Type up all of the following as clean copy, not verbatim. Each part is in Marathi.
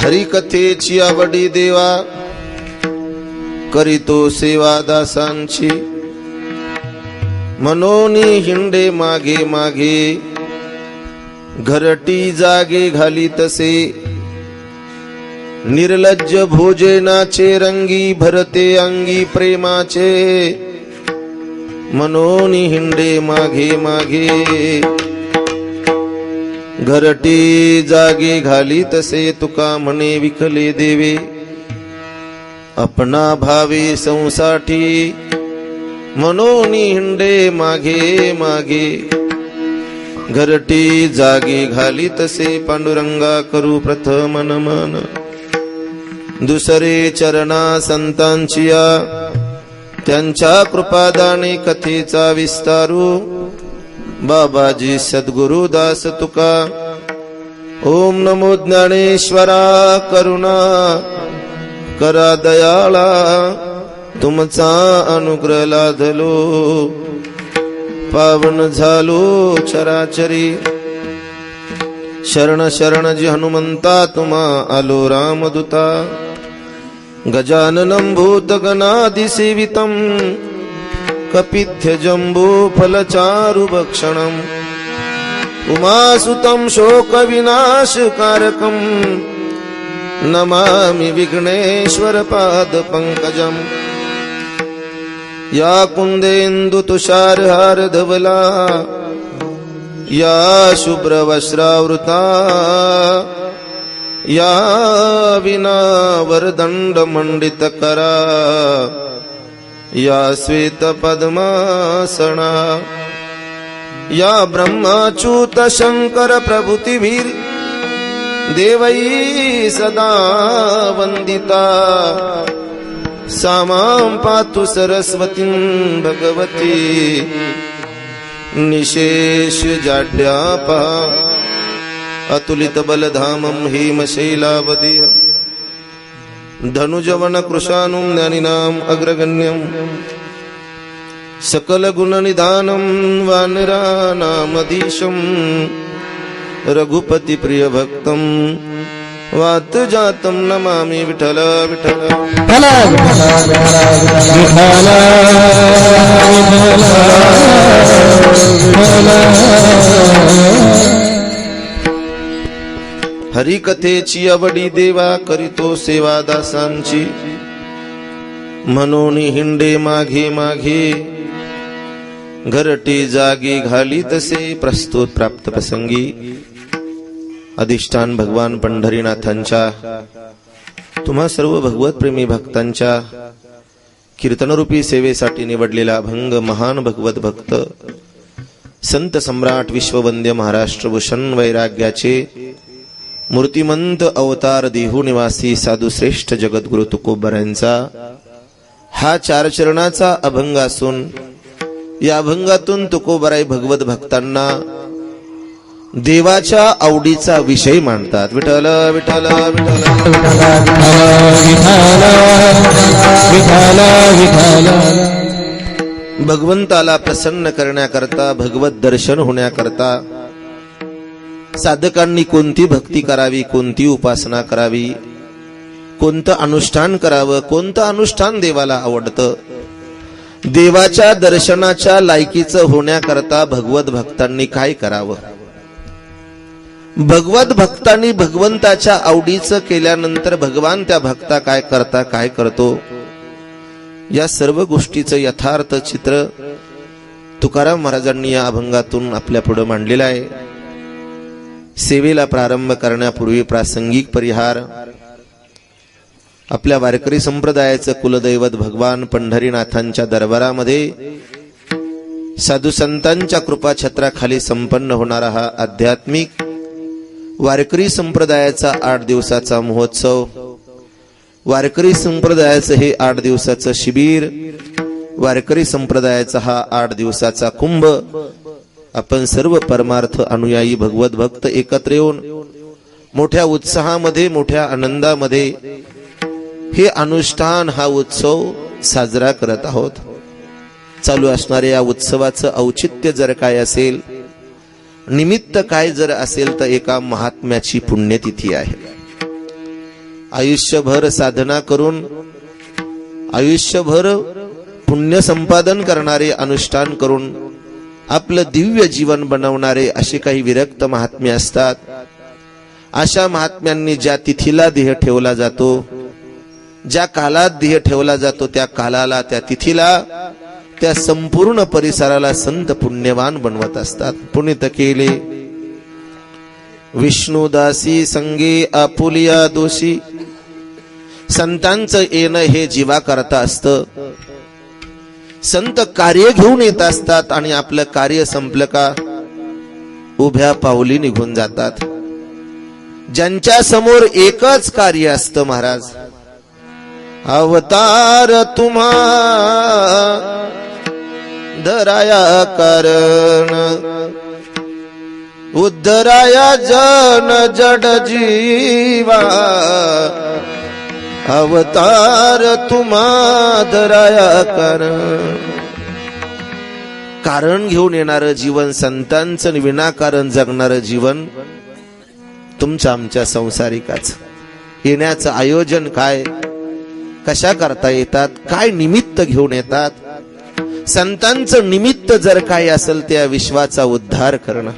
हरिकथेची आवडी देवा, करीतो सेवा दासांची. मनोनी हिंडे मागे मागे, घरटी जागे घाली तसे. निर्लज्ज भोजनाचे रंगी, भरते अंगी प्रेमाचे. मनोनी हिंडे मागे मागे, घरटी जागे घाली तसे. तुका म्हणे विखले देवे, अपना भावे संसाठी. मनोनी हिंडे मागे मागे, घरटी जागे घाली तसे. पांडुरंगा करू प्रथम नमन, दुसरे चरणा संतांचिया. त्यांच्या कृपादाने कथेचा विस्तारू. बाबाजी सद्गुरु दास तुका. ओम नमो ज्ञानेश्वरा, करुणा करा दयाळा. तुमचा अनुग्रह लाधलो, पावन झालो चराचरी. शरण शरण जी हनुमंता, तुम्हा आलो रामदूता. गजाननं भूतगणादि सेवितं, कपित्थ जम्बू फलचारु भक्षणम्. उमासुतं शोक विनाशकारकं, नमामि विघ्नेश्वर पाद पंकजम्. या कुंदेन्दु तुषारहार धवला, या शुभ्र वस्त्रावृता. या विना वरदंड मंडित करा, या श्वेत पद्मासना. या ब्रह्माच्युत शंकर प्रभृतिभिर देवै सदा वंदिता. सामां पातु सरस्वतीं भगवती, निशेष जाड्यापा. अतुलित बलधामं हेमशैलावदेहं, धनुजवन कृशानुं ज्ञानिनाम् अग्रगण्यं. सकल गुण निधानं वानराणामधीशं, रघुपति प्रिय भक्तं वात जातं. नमामि विठल विठल. हरिकथेची आवडी देवा, करीतो सेवा दासांची. मनोनी हिंडे मागे मागे, घरटी जागी घाली तसे. प्रस्तुत प्राप्त प्रसंगी अधिष्ठान भगवान पंढरीनाथांच्या, तुम्हा सर्व भगवत प्रेमी भक्तांच्या कीर्तनरूपी सेवेसाठी निवडलेला अभंग महान भगवत भक्त संत सम्राट विश्ववंद्य महाराष्ट्रभूषण वैराग्याचे मूर्तिमंत अवतार देहू निवासी साधू श्रेष्ठ जगद्गुरु तुकोबरांचा हा 4 चरणाचा अभंग असून, या अभंगातून तुकोबराय भगवत भक्तांना देवाच्या आवडीचा विषय मांडतात. विठ्ठल विठ्ठल भगवंताला प्रसन्न करण्याकरता, भगवत दर्शन होण्याकरता साधकांनी कोणती भक्ती करावी, कोणती उपासना करावी, कोणतं अनुष्ठान करावं, कोणतं अनुष्ठान देवाला आवडतं. देवाच्या दर्शनाच्या लायकीचं होण्याकरता भगवत भक्तांनी काय करावं, भगवत भक्तांनी भगवंताच्या आवडीचं केल्यानंतर भगवान त्या भक्ता काय करता, काय करतो, या सर्व गोष्टीचं यथार्थ चित्र तुकाराम महाराजांनी या अभंगातून आपल्या पुढे मांडलेलं आहे. सेवेला प्रारंभ करण्यापूर्वी प्रासंगिक परिहार. आपल्या वारकरी संप्रदायाचं कुलदैवत भगवान पंढरीनाथांच्या दरबारामध्ये साधू संतांच्या कृपा छत्राखाली संपन्न होणारा हा आध्यात्मिक वारकरी संप्रदायाचा 8 दिवसाचा महोत्सव, वारकरी संप्रदायाचं हे 8 दिवसाचं शिबिर, वारकरी संप्रदायाचा हा 8 दिवसाचा कुंभ. आपण सर्व परमार्थ अनुयायी भगवत भक्त एकत्र येऊन मोठ्या उत्साहामध्ये, मोठ्या आनंदामध्ये हे अनुष्ठान, हा उत्सव साजरा करत आहोत. चालू असणाऱ्या या उत्सवाचं औचित्य जर काय असेल, निमित्त काय जर असेल, तर एका महात्म्याची पुण्यतिथी आहे. आयुष्यभर साधना करून आयुष्यभर पुण्य संपादन करणारे, अनुष्ठान करून आपलं दिव्य जीवन बनवणारे असे काही विरक्त महात्मे असतात. अशा महात्म्यांनी ज्या तिथीला देह ठेवला जातो, ज्या कालात देह ठेवला जातो, त्या कालाला, त्या तिथीला, त्या संपूर्ण परिसराला संत पुण्यवान बनवत असतात. पुनित केले विष्णुदासी संगे आपुलिया दोषी. संतांचं येणं हे जीवा करता असतं. संत कार्य घेऊन येत असतात आणि आपलं कार्य संपलं का उभ्या पावली निघून जातात. ज्यांच्या समोर एकच कार्य असतं महाराज, अवतार तुम्हा धराया कारण, उद्धराया जन जड जीवा, अवतार तुम्हा धराया कारण घेऊन येणारं जीवन, संतांचं विनाकारण जगणारं जीवन तुमच्या आमच्या संसारिकाच. येण्याचं आयोजन काय, कशा करता येतात, काय निमित्त घेऊन येतात. संतांचं निमित्त जर काय असेल त्या विश्वाचा उद्धार करणं.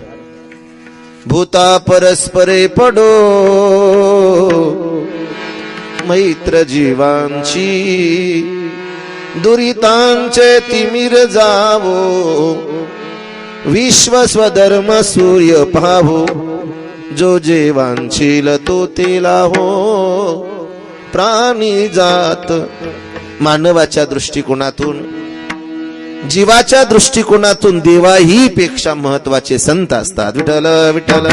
भूता परस्परे पडो मैत्र जीवांची, दुरितांचे तिमिर जावो, विश्व स्वधर्म सूर्य पाहो, जो जेवांशील तो तेला हो, प्राणी जात. मानवाच्या दृष्टिकोनातून, जीवाच्या दृष्टिकोनातून देवाही पेक्षा महत्वाचे संत असतात. विठ्ठल विठ्ठल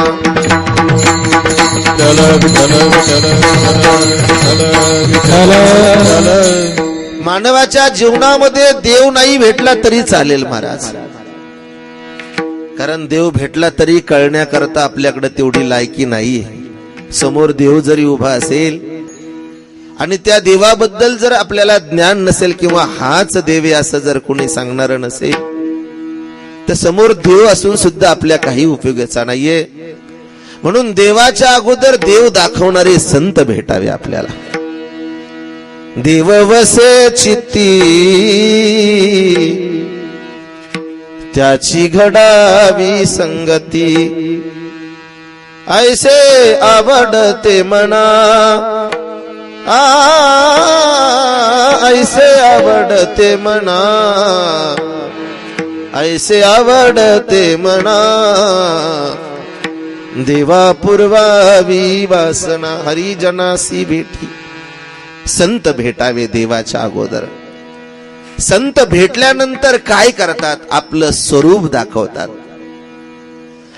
मानवाच्या जीवनामध्ये देव नाही भेटला तरी चालेल महाराज, कारण देव भेटला तरी कळण्याकरता आपल्याकडे तेवढी लायकी नाही. समोर देव जरी उभा असेल आणि त्या देवाबद्दल जर आपल्याला ज्ञान नसेल किंवा हाच देव आहे असं जर कोणी सांगणार नसेल तर समोर देव असून सुद्धा आपल्या काही उपयोगाचा नाहीये. म्हणून देवाच्या अगोदर देव दाखवणारे संत भेटावे आपल्याला. देव वसे चित्ती त्याची घडावी संगती, ऐसे आवडते मना, ऐसे आवडते मना, ऐसे आवडते मना, देवा पूर्वावी वासना. हरिजनासी भेटी. संत भेटावे देवाच्या अगोदर. संत भेटल्यानंतर काय करतात, आपलं स्वरूप दाखवतात.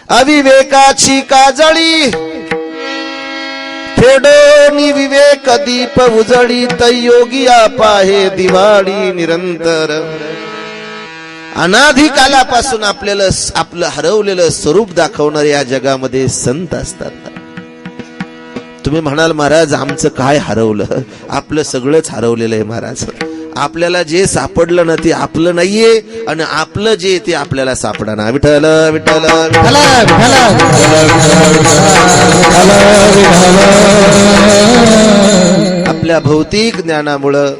अविवेकाची काजळी फेडोनी विवेक दीप उजळी, तैयोगिया पाहे दिवाळी निरंतर. अनाधी कालापासून आपल्याला आपलं हरवलेलं स्वरूप दाखवणारे या जगामध्ये संत असतात. तुम्ही म्हणाल महाराज आमचं काय हरवलं, आपलं सगळंच हरवलेलं आहे महाराज. आपल्याला जे सापडलं ना ते आपलं नाहीये आणि आपलं जे ते आपल्याला सापडणार. विठ्ठल विठ्ठल आपल्या भौतिक ज्ञानामुळं,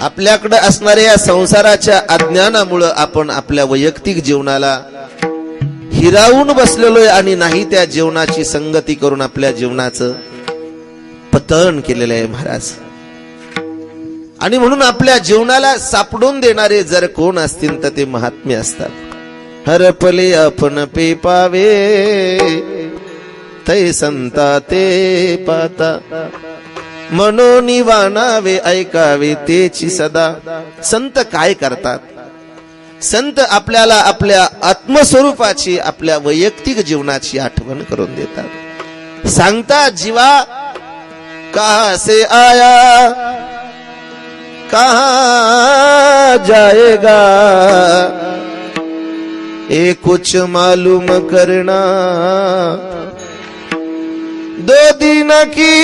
आपल्याकडे असणाऱ्या या संसाराच्या अज्ञानामुळं आपण आपल्या वैयक्तिक जीवनाला हिरावून बसलेलो आहे आणि नाही त्या जीवनाची संगती करून आपल्या जीवनाचं पतन केलेलं आहे महाराज. आणि म्हणून आपल्या जीवनाला सापडून देणारे जर कोण असतील तर ते महात्मे असतात. हरपले आपण पे पावे तै संता ते पाता, मनोनी वाणावे ऐकावे तेची सदा. संत काय करतात, संत आपल्याला आपल्या आत्मस्वरूपाची, आपल्या वैयक्तिक जीवनाची आठवण करून देतात. सांगतात जीवा कहां से आया कहां जाएगा, ये कुछ मालूम करना, दो दिन की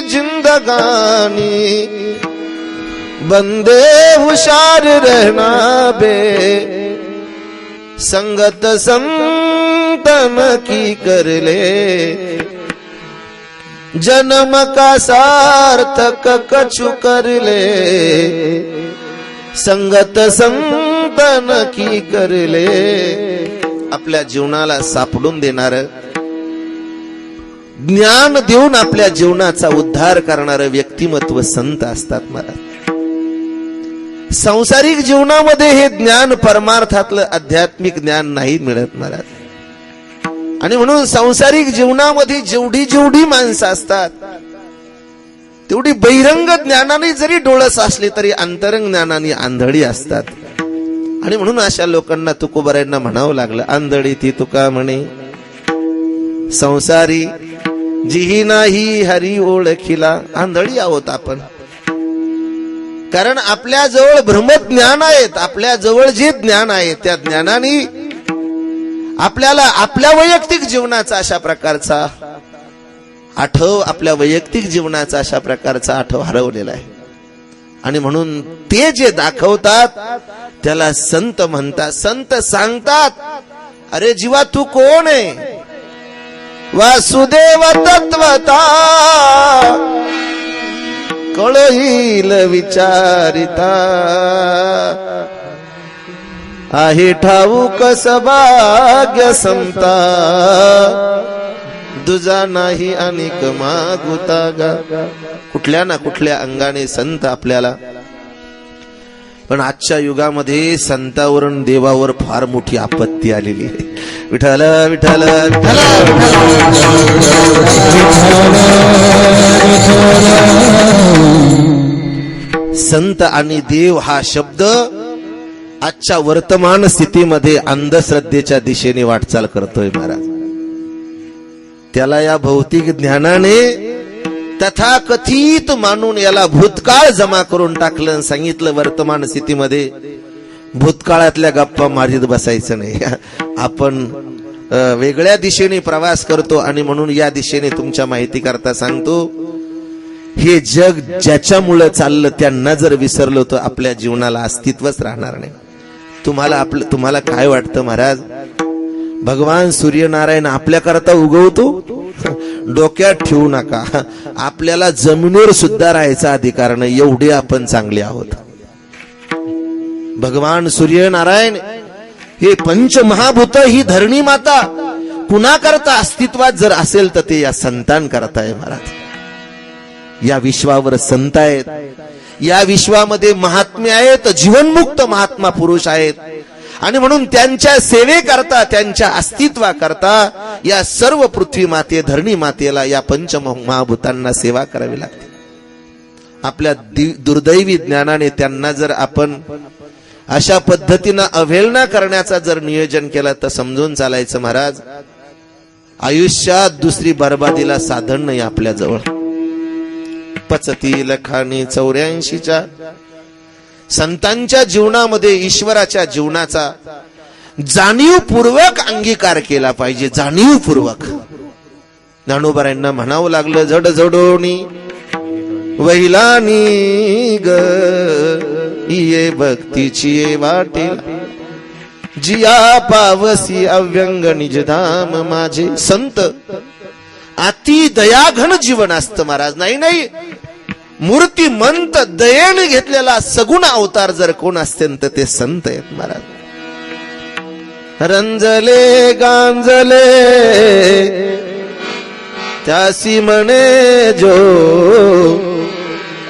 जिंदगानी, बंदे हुशार रहना बे, संगत संतन की कर ले, जन्म का सार्थक कछु करले, संगत संतन की करले. आपल्या जीवनाला सापडून देणार, ज्ञान देऊन आपल्या जीवनाचा उद्धार करणारं व्यक्तिमत्व संत असतात महाराज. सांसारिक जीवनामध्ये हे ज्ञान, परमार्थातलं आध्यात्मिक ज्ञान नाही मिळत महाराज. आणि म्हणून सांसारिक जीवनामध्ये जेवढी जेवढी माणसं असतात तेवढी बहिरंग ज्ञानाने जरी डोळस असली तरी अंतरंग ज्ञानाने आंधळी असतात. आणि म्हणून अशा लोकांना तुकोबारायांना म्हणावं लागलं, आंधळी ती तुका म्हणे संसारी, जिही नाही हरी ओळखिला. आंधळी आहोत आपण, कारण आपल्या जवळ ब्रह्मज्ञान आहेत. आपल्या जवळ जे ज्ञान आहे त्या ज्ञानाने आपल्याला आपल्या वैयक्तिक जीवनाचा अशा प्रकारचा आठव, आपल्या वैयक्तिक जीवनाचा अशा प्रकारचा आठव हरवलेला आहे. आणि म्हणून ते जे दाखवतात त्याला संत म्हणतात. संत सांगतात, अरे जीवा तू कोण आहे? वासुदेव तत्वता कळईल विचारिता, आहे ठाऊक सभाग्य संता, दुजा नाही अनेक मागुता गा. कुठल्या ना कुठल्या अंगाने संत आपल्याला. पण आजच्या युगामध्ये संतावरून देवावर फार मोठी आपत्ती आलेली आहे. विठ्ठल विठ्ठल विठ्ठल. संत आणि देव हा शब्द आजच्या वर्तमान स्थितीमध्ये अंधश्रद्धेच्या दिशेने वाटचाल करतोय महाराज. त्याला या भौतिक ज्ञानाने तथाकथित मानून याला भूतकाळ जमा करून टाकलं. सांगितलं वर्तमान स्थितीमध्ये भूतकाळातल्या गप्पा मारीत बसायचं नाही. आपण वेगळ्या दिशेने प्रवास करतो. आणि म्हणून या दिशेने तुमच्या माहिती करता सांगतो, हे जग ज्याच्यामुळे चाललं त्यांना जर विसरलो तर आपल्या जीवनाला अस्तित्वच राहणार नाही. तुम्हाला काय वाटतं महाराज? भगवान सूर्यनारायण आपल्याकरता उगवतो? डोक्यात ठेवू नका. आपल्याला जमिनीवर सुद्धा राहायचा अधिकार नाही, एवढे आपण चांगले आहोत. भगवान सूर्यनारायण हे पंचमहाभूत, ही धरणी माता कुणाकरता अस्तित्वात जर असेल तर ते या संतांकरता आहे महाराज. या विश्वावर संत आहेत, या विश्वामध्ये महात्मे आहेत, जीवनमुक्त महात्मा पुरुष आहेत. आणि म्हणून त्यांच्या सेवेकरता, त्यांच्या अस्तित्वाकरता या सर्व पृथ्वी माते, धरणी मातेला, या पंचमहाभूतांना सेवा करावी लागते. आपल्या दुर्दैवी ज्ञानाने त्यांना जर आपण अशा पद्धतीनं अवहेलना करण्याचा जर नियोजन केलं तर समजून चालायचं महाराज, आयुष्यात दुसरी बर्बादीला साधन नाही आपल्या जवळ. पचती लखानी 84च्या संतांच्या जीवनामध्ये ईश्वराच्या जीवनाचा जाणीवपूर्वक अंगीकार केला पाहिजे. जाणीवपूर्वक. ज्ञानोबारायांना म्हणावं लागलं, जड जडोनी वहिलानी ग ये भक्तीची वाटेल, जिया पावसी अव्यंग निजधाम माझे. संत अति दयाघन जीवन असतं महाराज. नाही, मूर्तिमंत दयेने घेतलेला सगुण अवतार जर कोण असते तर ते संत आहेत महाराज. रंजले गांजले त्यासी म्हणे जो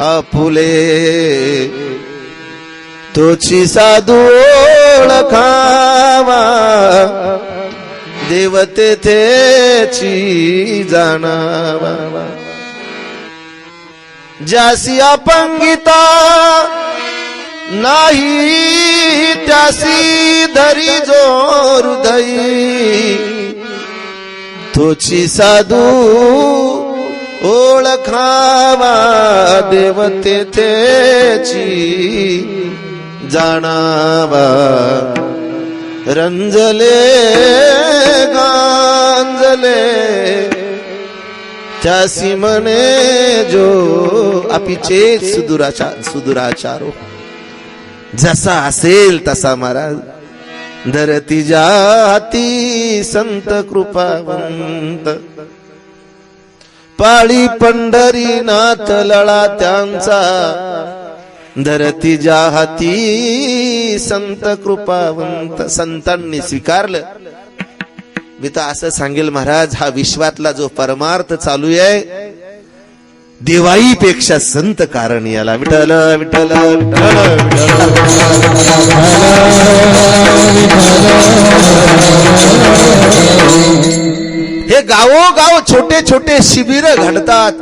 आपुले, तोची साधू ओळखावा, देवते तेची जाणावा. ज्यासी अपंगिता नाही त्यासी धरी जो हृदयी, तोची साधू ओळखावा, देवते तेची जाणावा. रंजले गांजले त्यासी म्हणे जो अपिचे सुदुराचारो. जसा असेल तसा महाराज. धरती जाती संत कृपावंत, पाळी पंढरीनाथ लळा त्यांचा, धरती ज्या हाती संत कृपावंत. संतांनी स्वीकारलं. मी तर असं सांगेल महाराज, हा विश्वातला जो परमार्थ चालू आहे, देवाईपेक्षा संत कारण याला. विठ्ठल विठ्ठल हे गावोगाव छोटे छोटे शिबिर घडतात.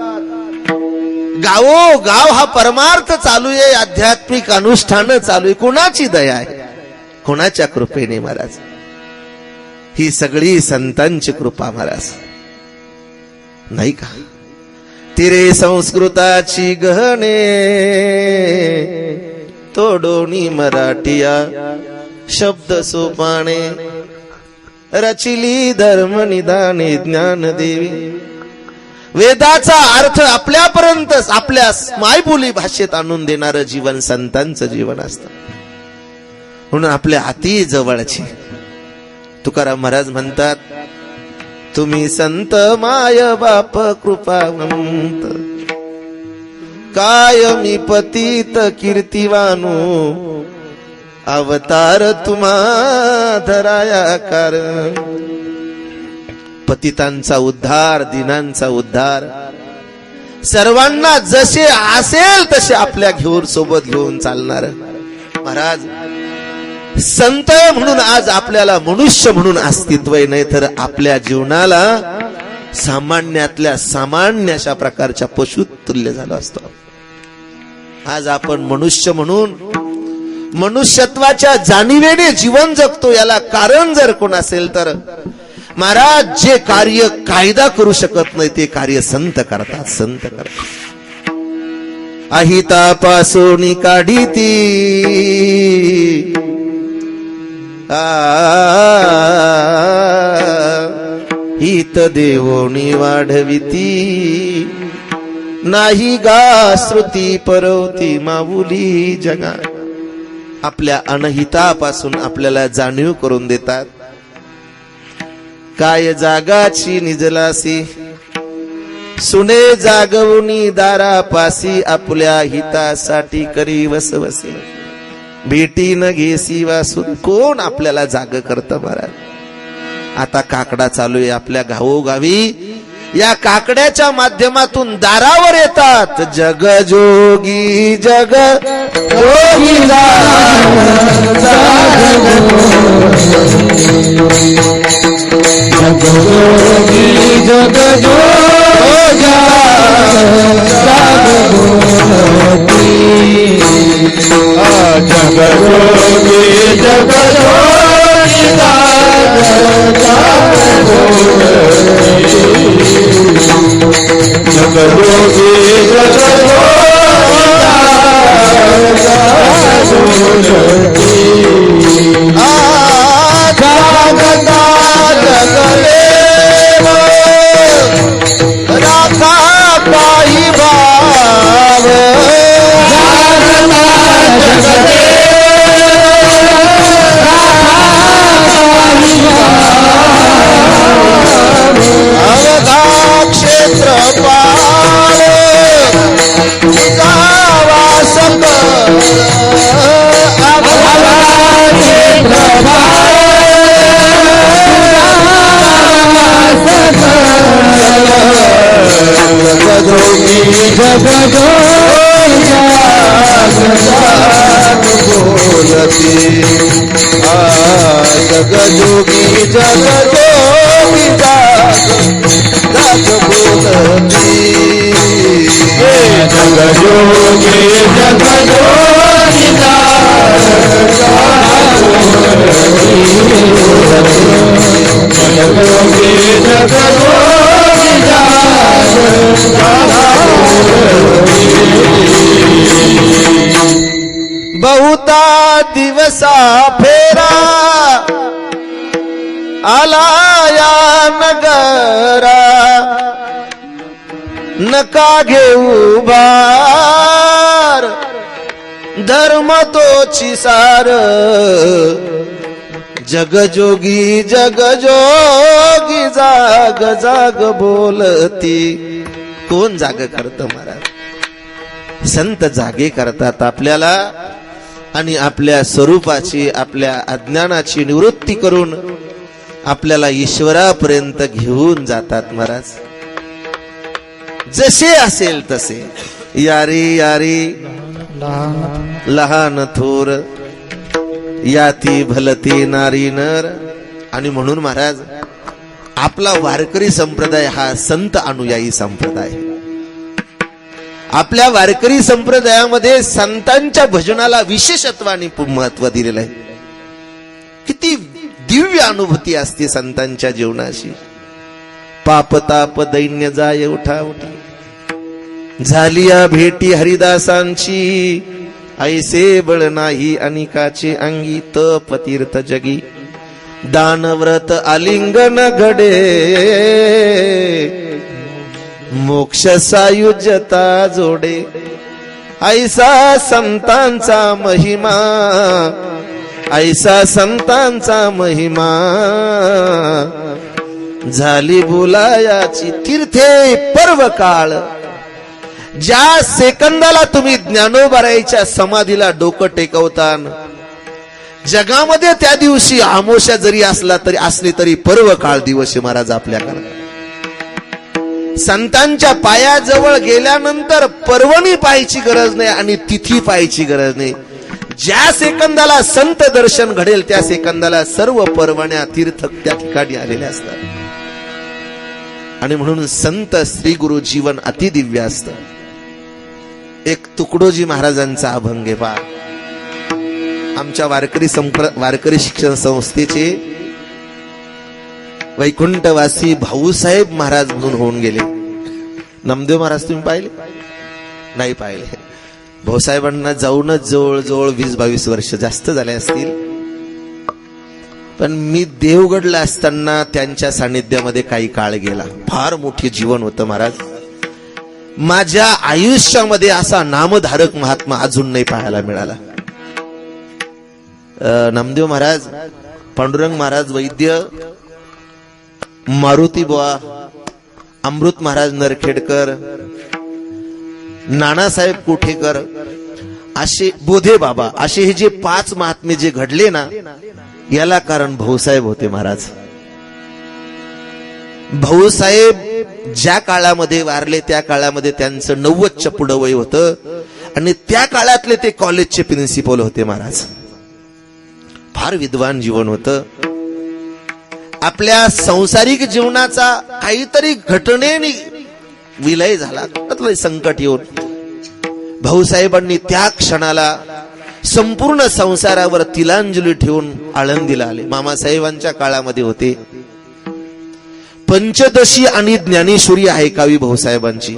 गावोगाव हा परमार्थ चालू आहे, आध्यात्मिक अनुष्ठान चालू आहे. कोणाची दया आहे? कोणाच्या कृपेने महाराज? ही सगळी संतांची कृपा महाराज, नाही का? तिरे संस्कृताची गहने तोडोनी मराठिया, शब्द सोपाने रचिली धर्म निदाने ज्ञान देवी. वेदाचा अर्थ आपल्यापर्यंत आपल्या मायबोली भाषेत आणून देणारं जीवन संतांचं जीवन असतं. म्हणून आपल्या अति जवळचे तुकाराम महाराज म्हणतात, तुम्ही संत माय बाप कृपावंत, कायमी पतित कीर्तिवानू, अवतार तुम्हा धराया कारण. पतितांचा उद्धार, दीनांचा उद्धार, सर्वांना जसे असेल तसे आपल्या घेऊन सोबत घेऊन चालणार महाराज. संत म्हणून आज आपल्याला मनुष्य म्हणून अस्तित्व आहे, नाही तर आपल्या जीवनाला सामान्यातल्या सामान्य अशा प्रकारच्या पशुतुल्य झालो असतो. आज आपण मनुष्य म्हणून मनुष्यत्वाच्या जाणीवेने जीवन जगतो. याला कारण जर कोण असेल तर महाराज, जे कार्य कायदा करू शकत नाही ते कार्य संत करतात. संत करतात. अहितापासून काढी ती हित देवोनी वाढविती, नाही गा श्रुती परवती माऊली जगा. आपल्या अनहितापासून आपल्याला जाणीव करून देतात. काय जागाची निजलासी, सुने जागवणी दारापासी, आपल्या हितासाठी करी वसवसे, भेटी न घेसी वासून. कोण आपल्याला जाग करत महाराज? आता काकडा चालू आहे आपल्या गावोगावी. या काकड्याच्या माध्यमातून दारावर येतात. जग जोगी जग जोगी जगजोगी जगजोगी जाग बोलती, जगजोगी जगजोगी जगजोगी जगजोगी बहुता दिवसा फेरा आला या नगरा, नका घेऊ भार धर्म तोची सार, जगजोगी जगजोगी जाग जाग बोलती, कोण जाग करतं महाराज? संत जागे करतात आपल्याला आणि आपल्या स्वरूपाची, आपल्या अज्ञानाची निवृत्ती करून आपल्याला ईश्वरापर्यंत घेऊन जातात महाराज. जसे असेल तसे, यारी यारी लहान थोर, याती भलती नारी नर. आणि म्हणून महाराज आपला वारकरी संप्रदाय हा संत अनुयायी संप्रदाय. आपल्या वारकरी संप्रदायामध्ये संतांच्या भजनाला विशेषत्वाने महत्व दिलेलं आहे. किती दिव्य अनुभूती असते संतांच्या जीवनाशी. पाप ताप दैन्य जाय उठा उठा, झालिया भेटी हरिदासांची, ऐसे बळ नाही अनिकाचे अंगी, तप तीर्थ जगी दान व्रत आलिंगन घडे, मोक्ष सायुज्यता जोडे. ऐसा संतांचा महिमा, ऐसा संतांचा महिमा, झाली बोलायाची तीर्थे पर्व काळ. ज्या सेकंदाला तुम्ही ज्ञानोबाराईच्या समाधीला डोकं टेकवतान, जगामध्ये त्या दिवशी आमोशा जरी असली तरी पर्व काळ दिवस महाराज आपल्याकडे. संतांच्या पायाजवळ गेल्यानंतर पर्वणी पाहायची गरज नाही आणि तिथी पाहायची गरज नाही. ज्या सेकंदाला संत दर्शन घडेल त्या सेकंदाला सर्व पर्वण्या तीर्थ त्या ठिकाणी आलेल्या असतात. आणि म्हणून संत श्री गुरु जीवन अतिदिव्य असतं. एक तुकडोजी महाराजांचा अभंग आहे पहा. आमच्या वारकरी शिक्षण संस्थेचे वैकुंठवासी भाऊसाहेब महाराज म्हणून होऊन गेले. नामदेव महाराज तुम्ही पाहिले? नाही पाहिले. भाऊसाहेबांना जाऊनच जवळ 20-22 वर्ष जास्त झाले असतील. पण मी देवगडला असताना त्यांच्या सानिध्यामध्ये काही काळ गेला. फार मोठे जीवन होतं महाराज. माझ्या आयुष्यामध्ये असा नामधारक महात्मा अजून नाही पाहायला मिळाला. नामदेव महाराज, पांडुरंग महाराज वैद्य, मारुती बुवा, अमृत महाराज नरखेडकर, नानासाहेब कोठेकर, असे बोधे बाबा, असे हे जे 5 महात्मे जे घडले ना, याला कारण भाऊसाहेब होते महाराज. भाऊसाहेब ज्या काळामध्ये वारले त्या काळामध्ये त्यांचं 90च्या पुढं वय होतं आणि त्या काळातले ते कॉलेजचे प्रिन्सिपल होते महाराज. फार विद्वान जीवन होतं. आपल्या सांसारिक जीवनाचा काहीतरी घटनेने विलय झाला, संकट येऊन भाऊसाहेबांनी त्या क्षणाला संपूर्ण संसारावर तिलांजली ठेवून आळंदीला आले. मामासाहेबांच्या काळामध्ये होते. पंचदशी आणि ज्ञानेश्वरी आहे कावी भाऊसाहेबांची.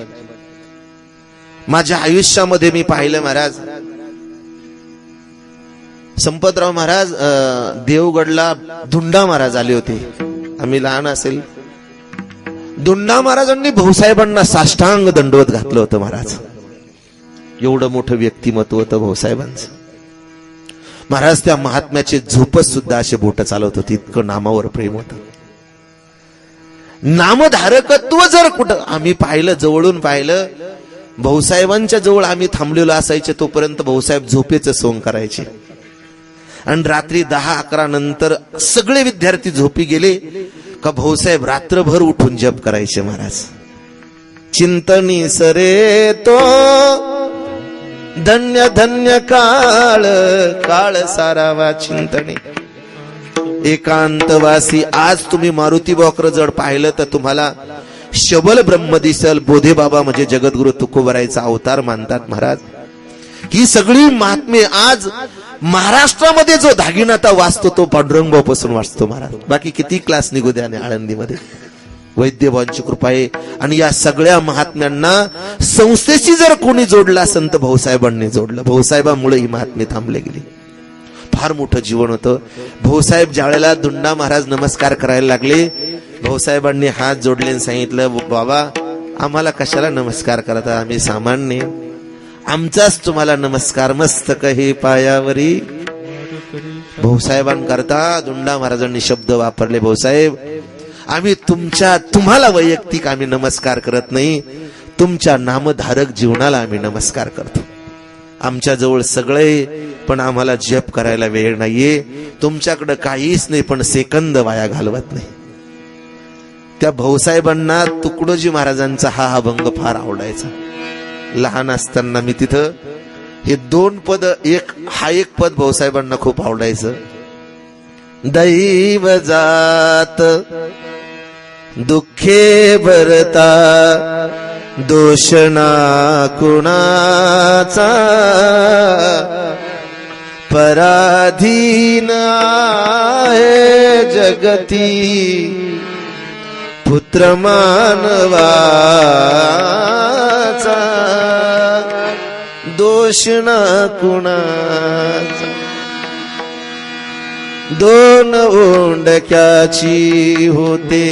माझ्या आयुष्यामध्ये मी पाहिलं महाराज. संपतराव महाराज देवगडला धुंडा महाराज आले होते. आम्ही लहान असेल. धुंडा महाराजांनी भाऊसाहेबांना साष्टांग दंडवत घातलं होतं महाराज. एवढं मोठं व्यक्तिमत्व होतं भाऊसाहेबांचं. महाराज त्या महात्म्याचे झोपत सुद्धा असे बोट चालवत होते. इतकं नामावर प्रेम होतं. नामधारकत्व जर कुठं आम्ही पाहिलं, जवळून पाहिलं, भाऊसाहेबांच्या जवळ आम्ही थांबलेलो असायचे तोपर्यंत भाऊसाहेब झोपेचं सोंग करायचे. आणि रात्री 10-11 नंतर सगळे विद्यार्थी झोपी गेले का भाऊसाहेब रात्रभर उठून जप करायचे महाराज. चिंतनी सरे तो धन्य धन्य काळ, काळ सारावा चिंतने. एकांतवासी. आज तुम्ही मारुती बॉकर जड पाहिलं तर तुम्हाला शबल ब्रह्म दिसल. बोधे बाबा म्हणजे जगद्गुरु तुकोबरायचा अवतार मानतात महाराज. ही सगळी महात्मे आज महाराष्ट्रामध्ये जो दागिनाता वाचतो तो पांडुरंग पासून वाचतो महाराज. बाकी किती क्लास निघू द्या आळंदीमध्ये. वैद्यभावांची कृपा आहे. आणि या सगळ्या महात्म्यांना संस्थेशी जर कोणी जोडला संत भाऊसाहेबांनी जोडलं. भाऊसाहेबांमुळे ही महात्मे थांबले गेली. फार मोठं जीवन होतं. भाऊसाहेब ज्यावेळेला धुंडा महाराज नमस्कार करायला लागले, भाऊसाहेबांनी हात जोडले आणि सांगितलं, बाबा आम्हाला कशाला नमस्कार करता, आम्ही सामान्य, आमचाच तुम्हाला नमस्कार मस्तक हे पायावरी. भाऊसाहेबांकरता धुंडा महाराजांनी शब्द वापरले, भाऊसाहेब आम्ही तुम्हाला वैयक्तिक आम्ही नमस्कार करत नाही, तुमच्या नामधारक जीवनाला आम्ही नमस्कार करतो. आमच्या जवळ सगळे, पण आम्हाला जप करायला वेळ नाहीये. तुमच्याकडे काहीच नाही, पण सेकंद वाया घालवत नाही. त्या भाऊसाहेबांना तुकडोजी महाराजांचा हा अभंग फार आवडायचा. लहान असताना मी तिथं हे 2 पद, एक पद भाऊसाहेबांना खूप आवडायचं. दैव जात दुःखे भरता दोष ना कुणाचा, पराधीन आहे जगती पुत्र मानवाचा, दोष ना कुणाचा. 2 ओंडक्याची होते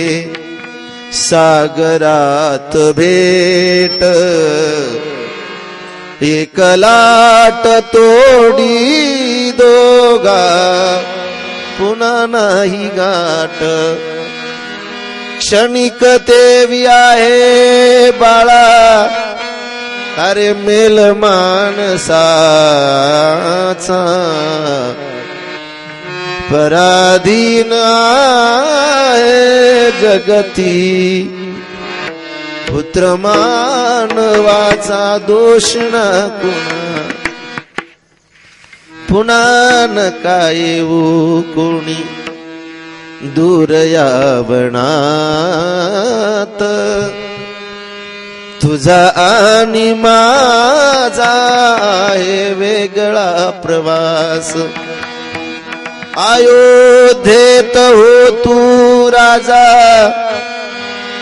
सागरात भेट, एक लाट तोडी दोघा पुन्हा नाही गाठ. क्षणिक देवी आहे बाळा, अरे मेल माणसाचा, पराधीन आहे जगती पुत्र मानवाचा, दोष ना कुणा. पुन्हा न काय येऊ कोणी दूर यावनात, तुझा आणि माझा आहे वेगळा प्रवास. अयोध्येत हो तू राजा,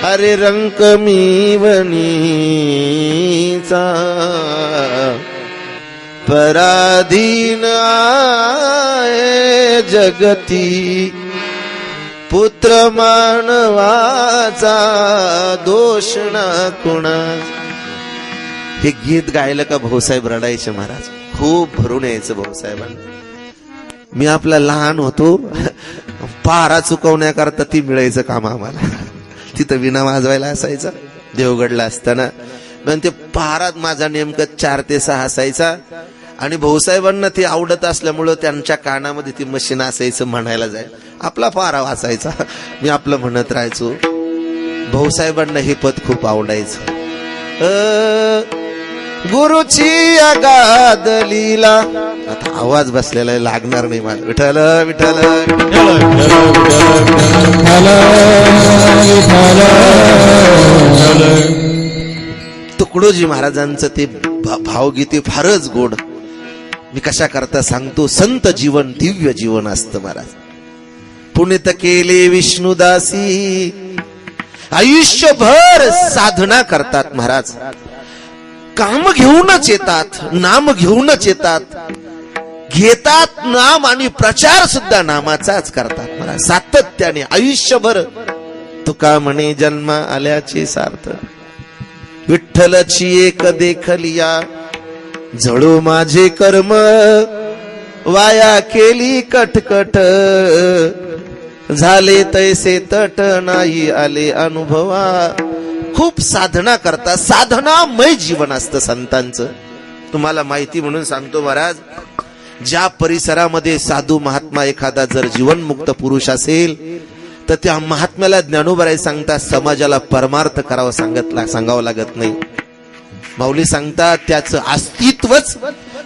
अरे रंक मी वनीचा, पराधीन आहे जगती पुत्र मानवाचा, दोष ना कुणा. हे गीत गायलं का भाऊसाहेब रडायचे महाराज. खूप भरून यायचं भाऊसाहेबांना. मी आपला लहान होतो, पारा चुकवण्याकरता ती मिळायचं काम आम्हाला. तिथं विना वाजवायला असायचा देवगडला असताना. पण ते पारात माझा नेमकं 4 ते 6 असायचा. आणि भाऊसाहेबांना ते आवडत असल्यामुळं त्यांच्या कानामध्ये ती मशीन असायचं, म्हणायला जाईल आपला पारा वाचायचा. मी आपलं म्हणत राहायचो. भाऊसाहेबांना हे पद खूप आवडायचं. गुरुची अगाध लीला. आता आवाज बसलेला लागणार नाही माझा. विठ्ठल विठ्ठल तुकडोजी महाराजांचं ते भावगीते फारच गोड. मी कशा करता सांगतो. संत जीवन दिव्य जीवन असतं महाराज. पुण्यत केले विष्णुदासी, आयुष्यभर साधना करतात महाराज. काम घेऊनच येतात, नाम घेऊनच येतात, घेतात नाम आणि प्रचार सुद्धा नामाचाच करतात महाराज. सातत्याने आयुष्यभर. तुका म्हणे जन्म आल्याचे सार्थ, विठ्ठलची एक देखलिया, जळू माझे कर्म वाया केली कटकट, झाले तैसे तट नाही आले अनुभवा. खूप साधना करतात. साधनामय जीवन असतं संतांचं. तुम्हाला माहिती म्हणून सांगतो महाराज. ज्या परिसरामध्ये साधू महात्मा एखादा जर जीवनमुक्त पुरुष असेल, तर त्या महात्म्याला ज्ञानोबाराय सांगतात समाजाला परमार्थ करावं सांगावं लागत नाही. माऊली सांगतात त्याचं अस्तित्वच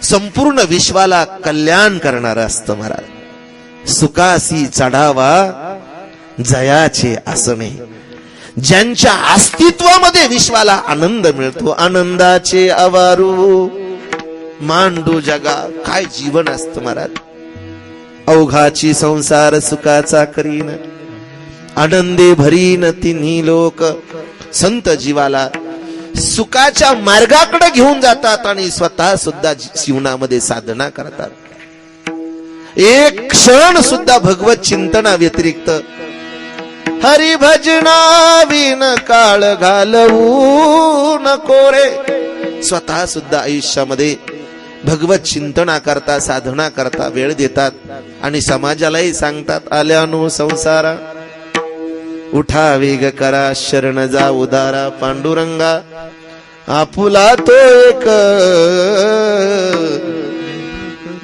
संपूर्ण विश्वाला कल्याण करणार असतं महाराज. सुखासी चढावा जयाचे आसने. ज्यांच्या अस्तित्वामध्ये विश्वाला आनंद मिळतो, आनंदाचे अवारू मांडू जगा. काय जीवन असतं महाराज. अवघाची संसार सुखाचा करीन, आनंदे भरीन तिन्ही लोक. संत जीवाला सुखाच्या मार्गाकडे घेऊन जातात आणि स्वतः सुद्धा जीवनामध्ये साधना करतात. एक क्षण सुद्धा भगवत चिंतना व्यतिरिक्त हरिभजना विन काळ घालवू नको रे. स्वतः सुद्धा आयुष्यामध्ये भगवत चिंतना करता, साधना करता वेळ देतात आणि समाजालाही सांगतात आल्यानो संसारा, उठा वेग करा शरण जा उदारा. पांडुरंगा आपुला तो एक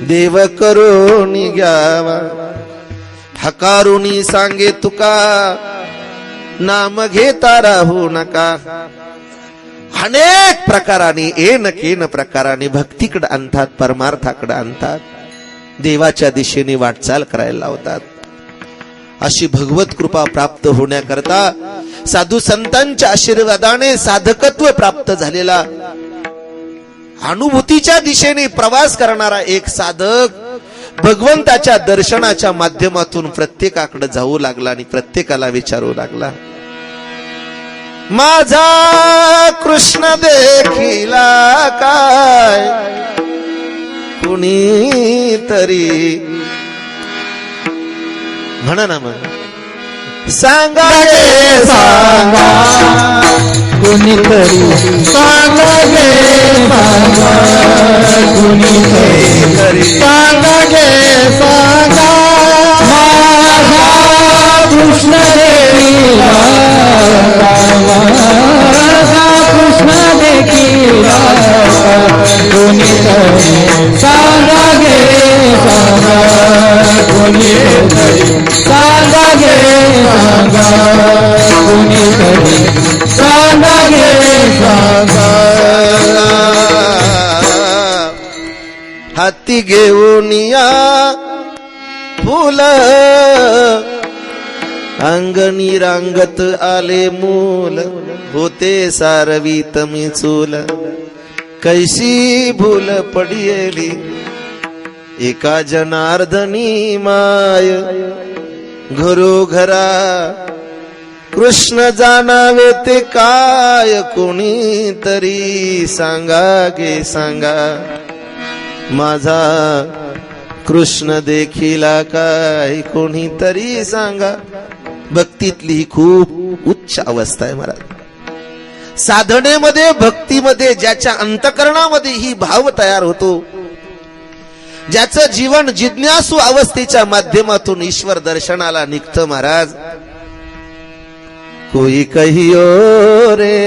देव करोनी घ्यावा, हकारुनी सांगे तुका नाम घेता राहू नका. अनेक प्रकाराने एन प्रकाराने भक्तीकडे आणतात, परमार्थाकडे आणतात, देवाच्या दिशेने वाटचाल करायला लावतात. अशी भगवत कृपा प्राप्त होण्याकरता साधू संतांच्या आशीर्वादाने साधकत्व प्राप्त झालेला, अनुभूतीच्या दिशेने प्रवास करणारा एक साधक भगवंताच्या दर्शनाच्या माध्यमातून प्रत्येकाकडे जाऊ लागला आणि प्रत्येकाला विचारू लागला, माझा कृष्ण देखिला काय कुणीतरी. म्हणा ना मग, सांगा गे सांगा कुणीतरी, सांगा गे सांगा कुणीतरी, सांगा गे सांगा माझा कृष्ण देखिला, माझा कृष्ण देखिला कुणीतरी, सांगा गे सांगा कुणीतरी, सांगा गे सांगा कुणीतरी, सांगा गे सांगा. हाती घेऊन या फुल अंगणी रांगत आले मूल, होते सारवीत मी चूल, कैसी भूल पडियली एका जनार्दनी माय. घरोघरा कृष्ण जाणावे ते काय कोणीतरी, सांगा गे सांगा माझा कृष्ण देखिला काय कोणीतरी सांगा. भक्तीतली ही खूप उच्च अवस्था आहे महाराज. साधनेमध्ये, भक्तीमध्ये ज्याच्या अंतकरणामध्ये ही भाव तयार होतो, ज्याचं जीवन जिज्ञासू अवस्थेच्या माध्यमातून ईश्वर दर्शनाला निघतं महाराज. कोई कहियो रे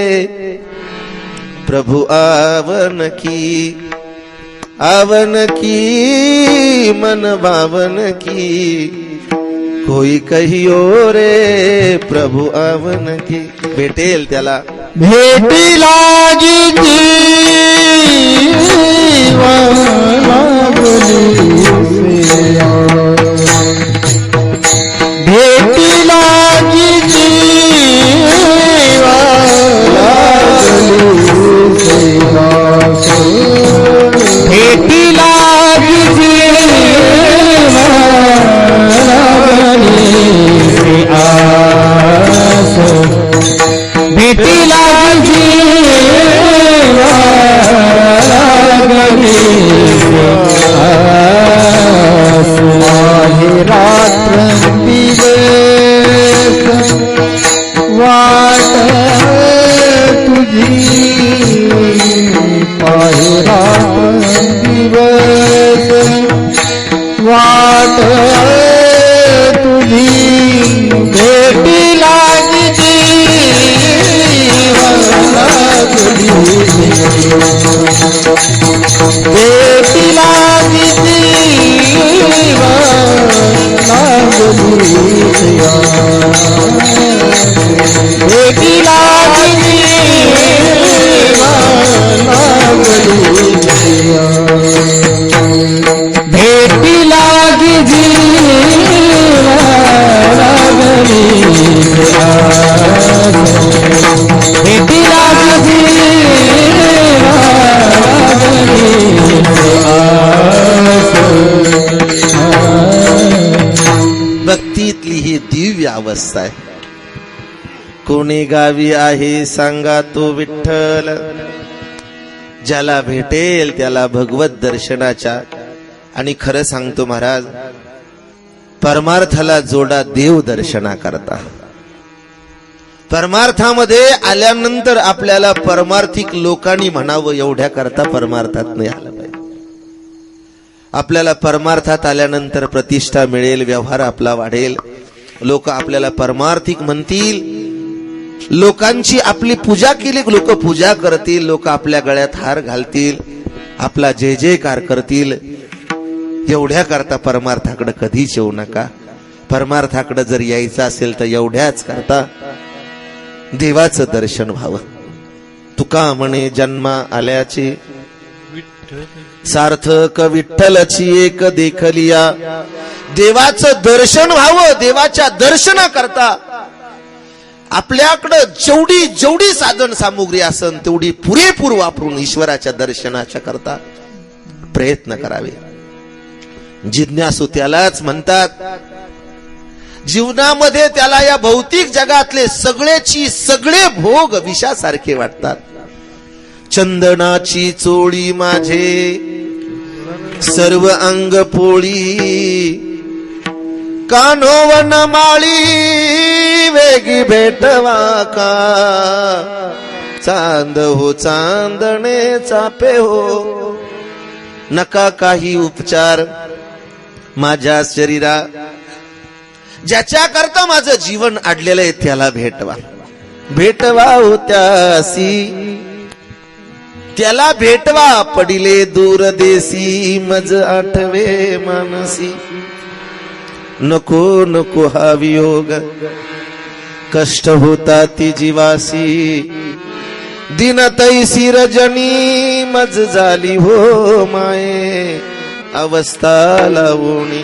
प्रभु आवन की मन भावन की, कोई कहियो रे प्रभु आवन की. भेटेल त्याला भेटी लागी जीवा लागली सेवा, भेटी लागी जीवा लागली सेवा, भेटी लागी जीवा लागली आस, भेटी लागी लागली आस. आहे रात्र दिवस वाट तुझी, आहे रात्र दिवस वाट तुझी, भेटी लागी जीवा लागली, भेटी लागी जीवा लागली, भेटी लागी जीवा लागली, भेटी लागी जीवा लागली, भेटी लागी जीवा लागली. भक्तीतली ही दिव्य अवस्था आहे. कोणी गावी आहे सांगा तो विठ्ठल, ज्याला भेटेल त्याला भगवत दर्शनाच्या. आणि खरं सांगतो महाराज, परमार्थाला जोडा देव दर्शना करता. परमार्थामध्ये आल्यानंतर आपल्याला परमार्थिक लोकांनी म्हणावं एवढ्या करता परमार्थात नाही आलं पाहिजे. आपल्याला परमार्थात आल्यानंतर प्रतिष्ठा मिळेल, व्यवहार आपला वाढेल, लोक आपल्याला परमार्थिक म्हणतील, लोकांची आपली पूजा केली, लोक पूजा करतील, लोक आपल्या गळ्यात हार घालतील, आपला जय जयकार करतील. एवढ्या करता परमार्थाकडे कधीच येऊ नका. परमार्थाकडे जर यायचं असेल तर एवढ्याच करता देवाचं दर्शन व्हावं. तुका म्हणे जन्मा आल्याचे सार्थक विठ्ठलची एक देखलिया. देवाचं दर्शन व्हावं. देवाच्या दर्शना करता आपल्याकडं जेवढी जेवढी साधन सामुग्री असन तेवढी पुरेपूर वापरून ईश्वराच्या दर्शनाच्या करता प्रयत्न करावे. जिज्ञासू त्यालाच म्हणतात. जीवनामध्ये त्याला या भौतिक जगातले सगळे भोग विषासारखे वाटतात. चंदनाची चोळी माझे सर्व अंग पोळी, कानोवन माळी वेगी भेटवा का, चांद हो चांदणे चापे हो. नका काही उपचार माझ्या शरीरा, ज्याच्या करता माझं जीवन अडलेलं आहे त्याला भेटवा. भेटवा हो त्यासी, त्याला भेटवा पडिले दूर देसी, मज आठवे मानसी. नको नको हा वियोग कष्ट होता ती जीवासी, दिन तैसी रजनी मज झाली हो माये. अवस्था लावणी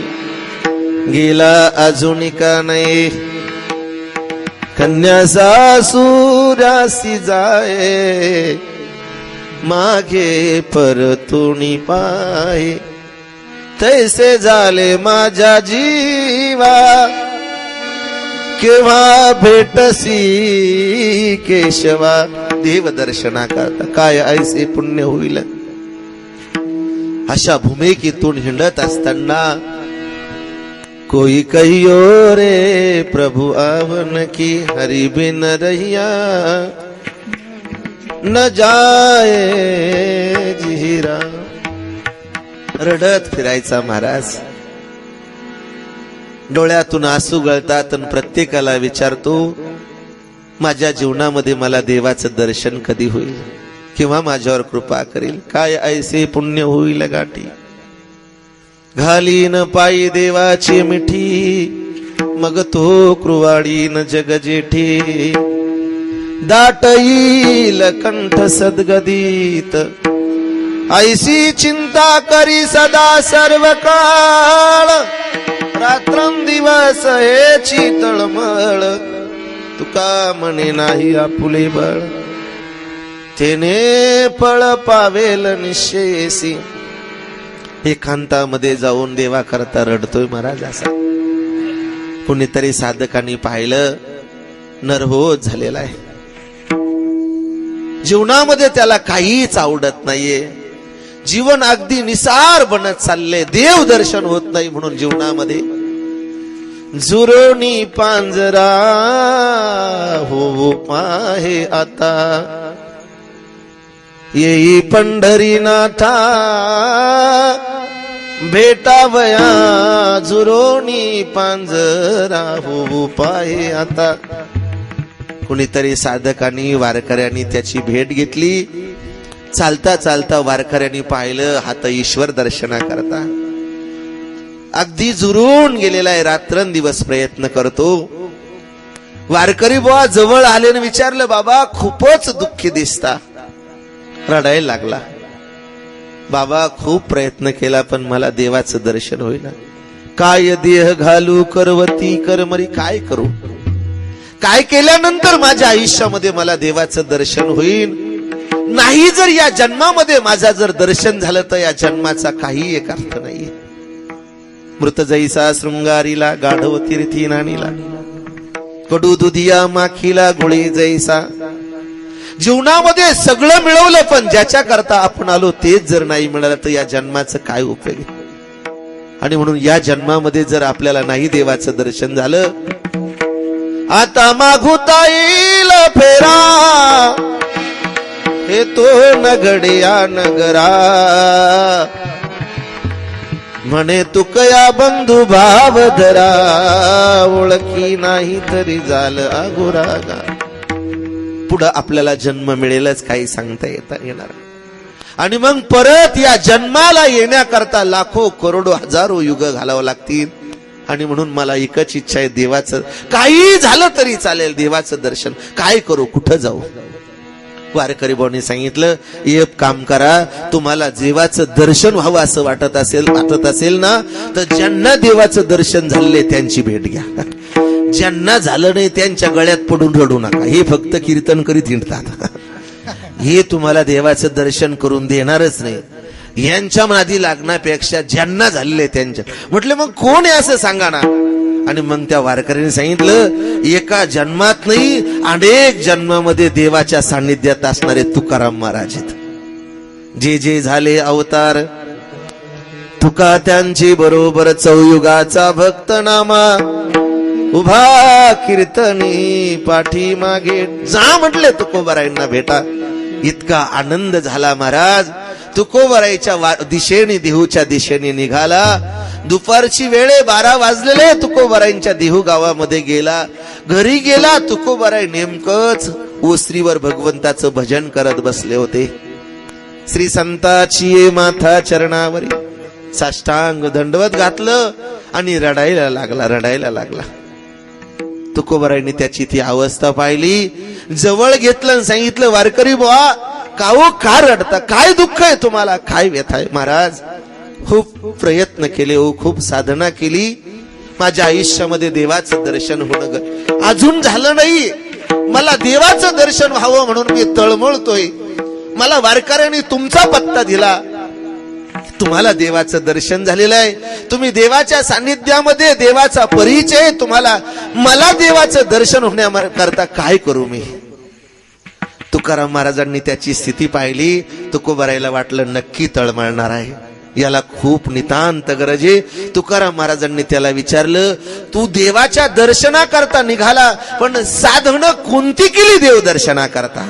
गेला अजून का नाही, कन्या सासूरासी जाये, मागे परतुनी पाय. तैसे झाले माझ्या जीवा, केव्हा भेटसी केशवा. देव दर्शना करता काय ऐसे पुण्य होईल. अशा भूमिकेतून हिंडत असताना कोई कहियो रे प्रभु आवन की, हरि बिन रहिया न जाए जिहिरा. रडत फिरायचा महाराज. डोळ्यातून आसू गळतात आणि प्रत्येकाला विचारतो माझ्या जीवनामध्ये मला देवाचं दर्शन कधी होईल, किंवा माझ्यावर कृपा करेल. काय ऐसे पुण्य होईल गाठी, घालीन पायी देवाची मिठी, मग तो कृवाडीन जग जेठी. दाट येईल कंठ सद्गदित, ऐसी चिंता करी सदा सर्व काळ. रात्रंदिवस हेची तळमळ, तुका म्हणे नाही आपुले बळ. तेने पळ पावेल निश्चयसी. एकांतामध्ये जाऊन देवा करता रडतोय महाराज. असा कुणीतरी साधकांनी पाहिलं, नरभोज झालेला आहे. जीवनामध्ये त्याला काहीच आवडत नाहीये. जीवन अगदी निसार बनत चालले. देव दर्शन होत नाही म्हणून जीवनामध्ये जुरोनी पांजरा हो पाहे आता. येई पंढरीनाथा भेटावया, जुरोनी पांजरा हो पाहे आता. कुणीतरी साधकांनी वारकऱ्यांनी त्याची भेट घेतली. चालता चालता वारकऱ्यांनी पाहिलं, हा तर ईश्वर दर्शना करता अगदी जुरून गेलेला आहे. रात्रंदिवस प्रयत्न करतो. वारकरी बुवा जवळ आल्याने विचारलं, बाबा खूपच दुःखी दिसता. रडायला लागला. बाबा खूप प्रयत्न केला पण मला देवाचं दर्शन होईना. काय देह घालू करवती करमरी, काय करू, काय केल्यानंतर माझ्या आयुष्यामध्ये मला देवाचं दर्शन होईल. नाही जर या जन्मामध्ये माझा जर दर्शन झालं तर या जन्माचा काही एक अर्थ नाहीये. मृत जैसा शृंगारीला गाढव तीर्थी नानीला, कडू दुधिया माखीला गोळी जैसा. जीवनामध्ये सगळं मिळवलं पण ज्याच्या करता आपण आलो तेच जर नाही मिळालं तर या जन्माचं काय उपयोग आहे. आणि म्हणून या जन्मामध्ये जर आपल्याला नाही देवाचं दर्शन झालं, आता मागुता येईल फेरा, हे तो नगड्या नगरा. म्हणे तुकया बंधू भाव धरा, ओळखी नाही तरी झालं अगोरागा. पुढं आपल्याला जन्म मिळेलच, काही सांगता येणार नाही. आणि मग परत या जन्माला येण्याकरता लाखो करोडो हजारो युग घालावं लागतील. आणि म्हणून मला एकच इच्छा आहे, देवाचं काही झालं तरी चालेल, देवाचं दर्शन. काय करू, कुठं जाऊ? वारकरी भाऊंनी सांगितलं, एक काम करा, तुम्हाला देवाचं दर्शन व्हावं असं वाटत असेल ना, तर ज्यांना देवाचं दर्शन झाले त्यांची भेट घ्या. ज्यांना झालं नाही त्यांच्या गळ्यात पडून रडू नका. हे फक्त कीर्तन करीत हिंडतात, हे तुम्हाला देवाचं दर्शन करून देणारच नाही. यांच्या नादी लागण्यापेक्षा ज्यांना झालेले त्यांच्या. म्हटलं मग कोण आहे असं सांगा ना. आणि मग त्या वारकऱ्यांनी सांगितलं, एका जन्मात नाही अनेक जन्मामध्ये देवाच्या सान्निध्यात असणारे तुकाराम महाराज आहेत. जे जे झाले अवतार तुका त्यांची बरोबर चौयुगाचा भक्त नामा उभा कीर्तनी पाठी मागे. जा म्हटले तुकोबारायांना भेटा. इतका आनंद झाला महाराज. तुकोबाराईच्या दिशेने, देहूच्या दिशेने निघाला. दुपारची वेळे 12 वाजलेले. तुकोबाराईंच्या देहू गावामध्ये गेला. घरी गेला. तुकोबाराई नेमकंच ओसरीवर भगवंताचं भजन करत बसले होते. श्री संताची ये माथा चरणावरी साष्टांग दंडवत घातलं आणि रडायला लागला. तुकोबाराईंनी त्याची ती अवस्था पाहिली. जवळ घेतलं आणि सांगितलं, वारकरी बुवा, का रडता? काय दुःख आहे तुम्हाला? काय व्यथा आहे? महाराज, खूप प्रयत्न केले हो, खूप साधना केली. माझ्या आयुष्यामध्ये देवाचं दर्शन होणं अजून झालं नाही. मला देवाचं दर्शन व्हावं म्हणून मी तळमळतोय. मला वारकऱ्यांनी तुमचा पत्ता दिला. तुम्हाला देवाचं दर्शन झालेलं आहे. तुम्ही देवाच्या सान्निध्यामध्ये, देवाचा परिचय तुम्हाला. मला देवाचं दर्शन होण्याकरता काय करू मी? तुकाराम महाराजांनी त्याची स्थिती पाहिली. तुकोबाराईला वाटलं नक्की तळमळणार आहे, याला खूप नितांत गरज आहे. तुकाराम महाराजांनी त्याला विचारलं, तू देवाच्या दर्शनाकरता निघाला, पण साधनं कोणती केली देव दर्शनाकरता?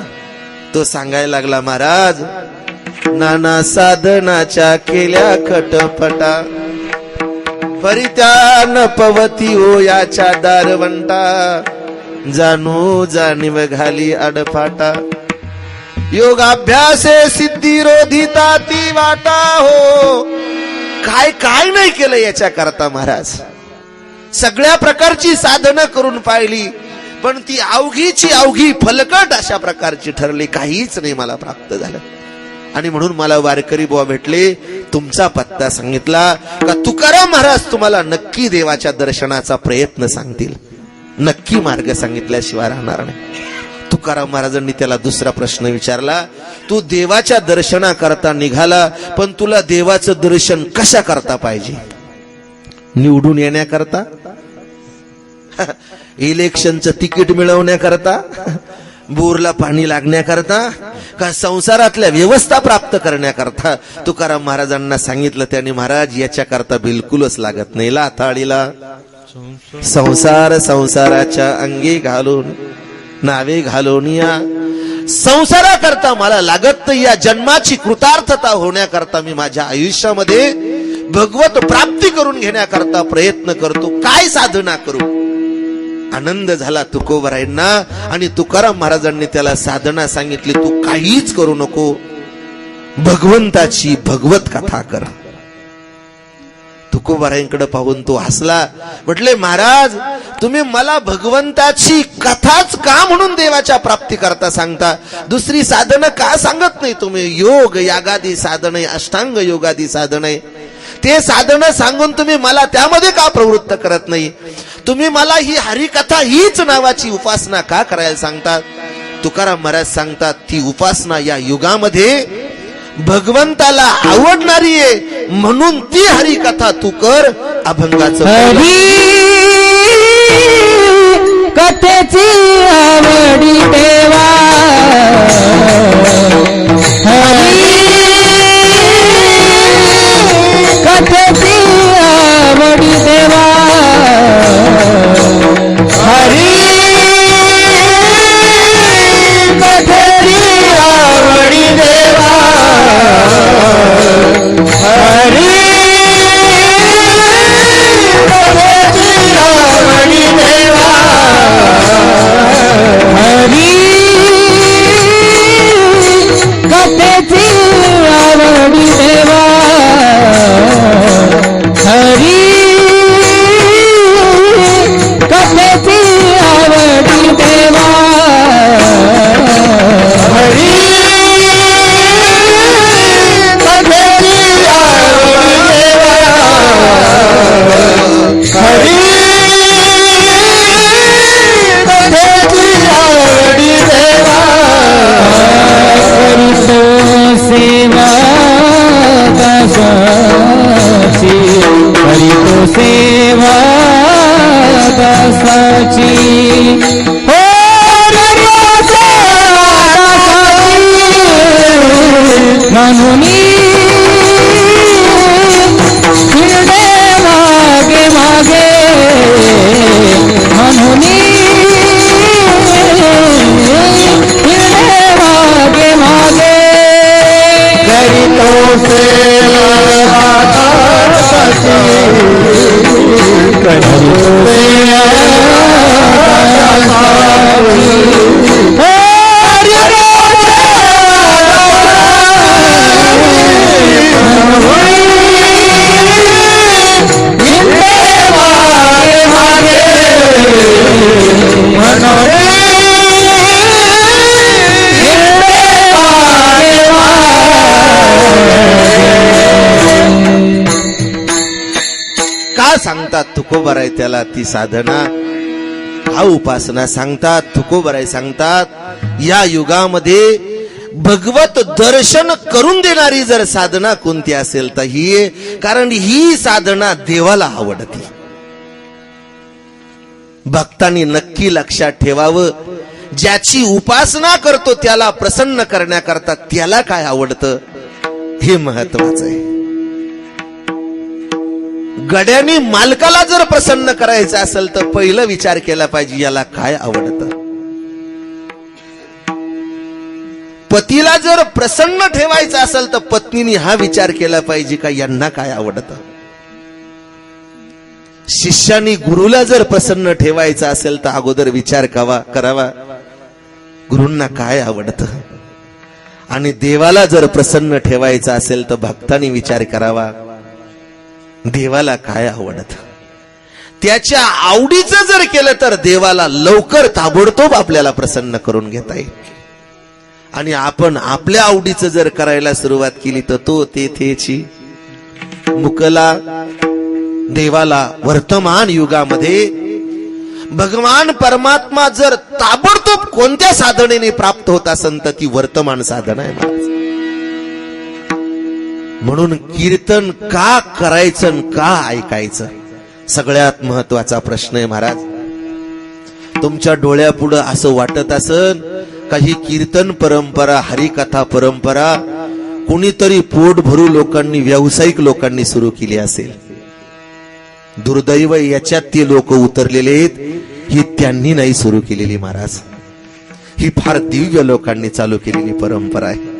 तो सांगायला लागला, महाराज, नाना साधनाच्या केल्या खटपटा, परित्यान पवती ओ याच्या दारवंटा, जाणू जाणीव घाली अडफाटा, योगाभ्यासे सिद्धी रोधिता ती वाटा हो. काय काय नाही केलं याच्या करता महाराज. सगळ्या प्रकारची साधनं करून पाहिली, पण ती अवघीची अवघी फलकट अशा प्रकारची ठरली. काहीच नाही मला प्राप्त झालं. आणि म्हणून मला वारकरी बुवा भेटले, तुमचा पत्ता सांगितला का तुकाराम महाराज तुम्हाला नक्की देवाच्या दर्शनाचा प्रयत्न सांगतील. नक्की मार्ग सांगितल्याशिवाय राहणार नाही. तुकाराम महाराजांनी त्याला दुसरा प्रश्न विचारला, तू देवाच्या दर्शनाकरता निघाला, पण तुला देवाचं दर्शन कशा करता पाहिजे? निवडून येण्याकरता, इलेक्शनचं तिकीट मिळवण्याकरता, बोरला पाणी लागण्याकरता, का संसारातल्या व्यवस्था प्राप्त करण्याकरता? तुकाराम महाराजांना सांगितलं त्याने, महाराज याच्याकरता बिलकुलच लागत नाही. लाथाळीला संसार संसाराच्या अंगी घालून नावे घालून या संसाराकरता मला लागत नाही. या जन्माची कृतार्थता होण्याकरता मी माझ्या आयुष्यामध्ये भगवत प्राप्ती करून घेण्याकरता प्रयत्न करतो. काय साधना करू? आनंद झाला तुकोबारायांना. आणि तुकाराम महाराजांनी त्याला साधना सांगितली, तू काहीच करू नको, भगवंताची भगवत कथा कर. तुकोबारायांकडे पाहून तो हसला. म्हटले, महाराज, तुम्ही मला भगवंताची कथाच का म्हणून देवाच्या प्राप्ती करता सांगता? दुसरी साधनं का सांगत नाही तुम्ही? योग यागादी साधन आहे, अष्टांग योगादी साधन आहे, ते साधनं सांगून तुम्ही मला त्यामध्ये का प्रवृत्त करत नाही? तुम्ही मला ही हरिकथा, हीच नावाची उपासना का करायला सांगतात? तुकाराम महाराज सांगतात, ती उपासना या युगामध्ये भगवंताला आवडणारी आहे, म्हणून ती हरिकथा तू कर. अभंगाचं हरी कथेची आवडी देवा, हरी कथेची आवडी देवा, हरी कथेची आवडी देवा, हरी कथेची आवडी देवा, हरी म्हणून फिरणे मागे मागे म्हणून फिरणे मागे मागे घरी तो का सांगतात तुकोबाराय त्याला ती साधना, हा उपासना सांगतात, तुकोबाराय सांगतात या युगामध्ये भगवत दर्शन करून देणारी जर साधना कोणती असेल तर ही आहे. कारण ही साधना देवाला आवडते. भक्तांनी नक्की लक्षात ठेवावं, ज्याची उपासना करतो त्याला प्रसन्न करण्याकरता त्याला काय आवडतं हे महत्वाचं आहे. गड्यानी मालकाला जर प्रसन्न करायचं असेल तर पहिलं विचार केला पाहिजे याला काय आवडतं. पतीला जर प्रसन्न ठेवायचं असेल तर पत्नीने हा विचार केला पाहिजे का यांना काय आवडतं. शिष्यानी गुरुला जर प्रसन्न ठेवायचं असेल तर अगोदर विचार करावा गुरूंना काय आवडतं. आणि देवाला जर प्रसन्न ठेवायचं असेल तर भक्तांनी विचार करावा देवाला काय आवडतं. त्याच्या आवडीचं जर केलं तर देवाला लवकर ताबडतोब आपल्याला प्रसन्न करून घेता येईल. आणि आपण आपल्या आवडीचं जर करायला सुरुवात केली तर तो तेथेची मुकला. देवाला वर्तमान युगामध्ये भगवान परमात्मा जर ताबडतोब कोणत्या साधनेने प्राप्त होत असेल तर ती वर्तमान साधना आहे महाराज. म्हणून कीर्तन का करायचं का ऐकायचं सगळ्यात महत्वाचा प्रश्न आहे महाराज. तुमच्या डोळ्यापुढं असं वाटत असन काही कीर्तन परंपरा हरिकथा परंपरा कुणीतरी पोट भरू लोकांनी व्यावसायिक लोकांनी सुरू केली असेल. दुर्दैव याच्यात ते लोक उतरलेले आहेत. ही त्यांनी नाही सुरू केलेली महाराज. ही फार दिव्य लोकांनी चालू केलेली परंपरा आहे.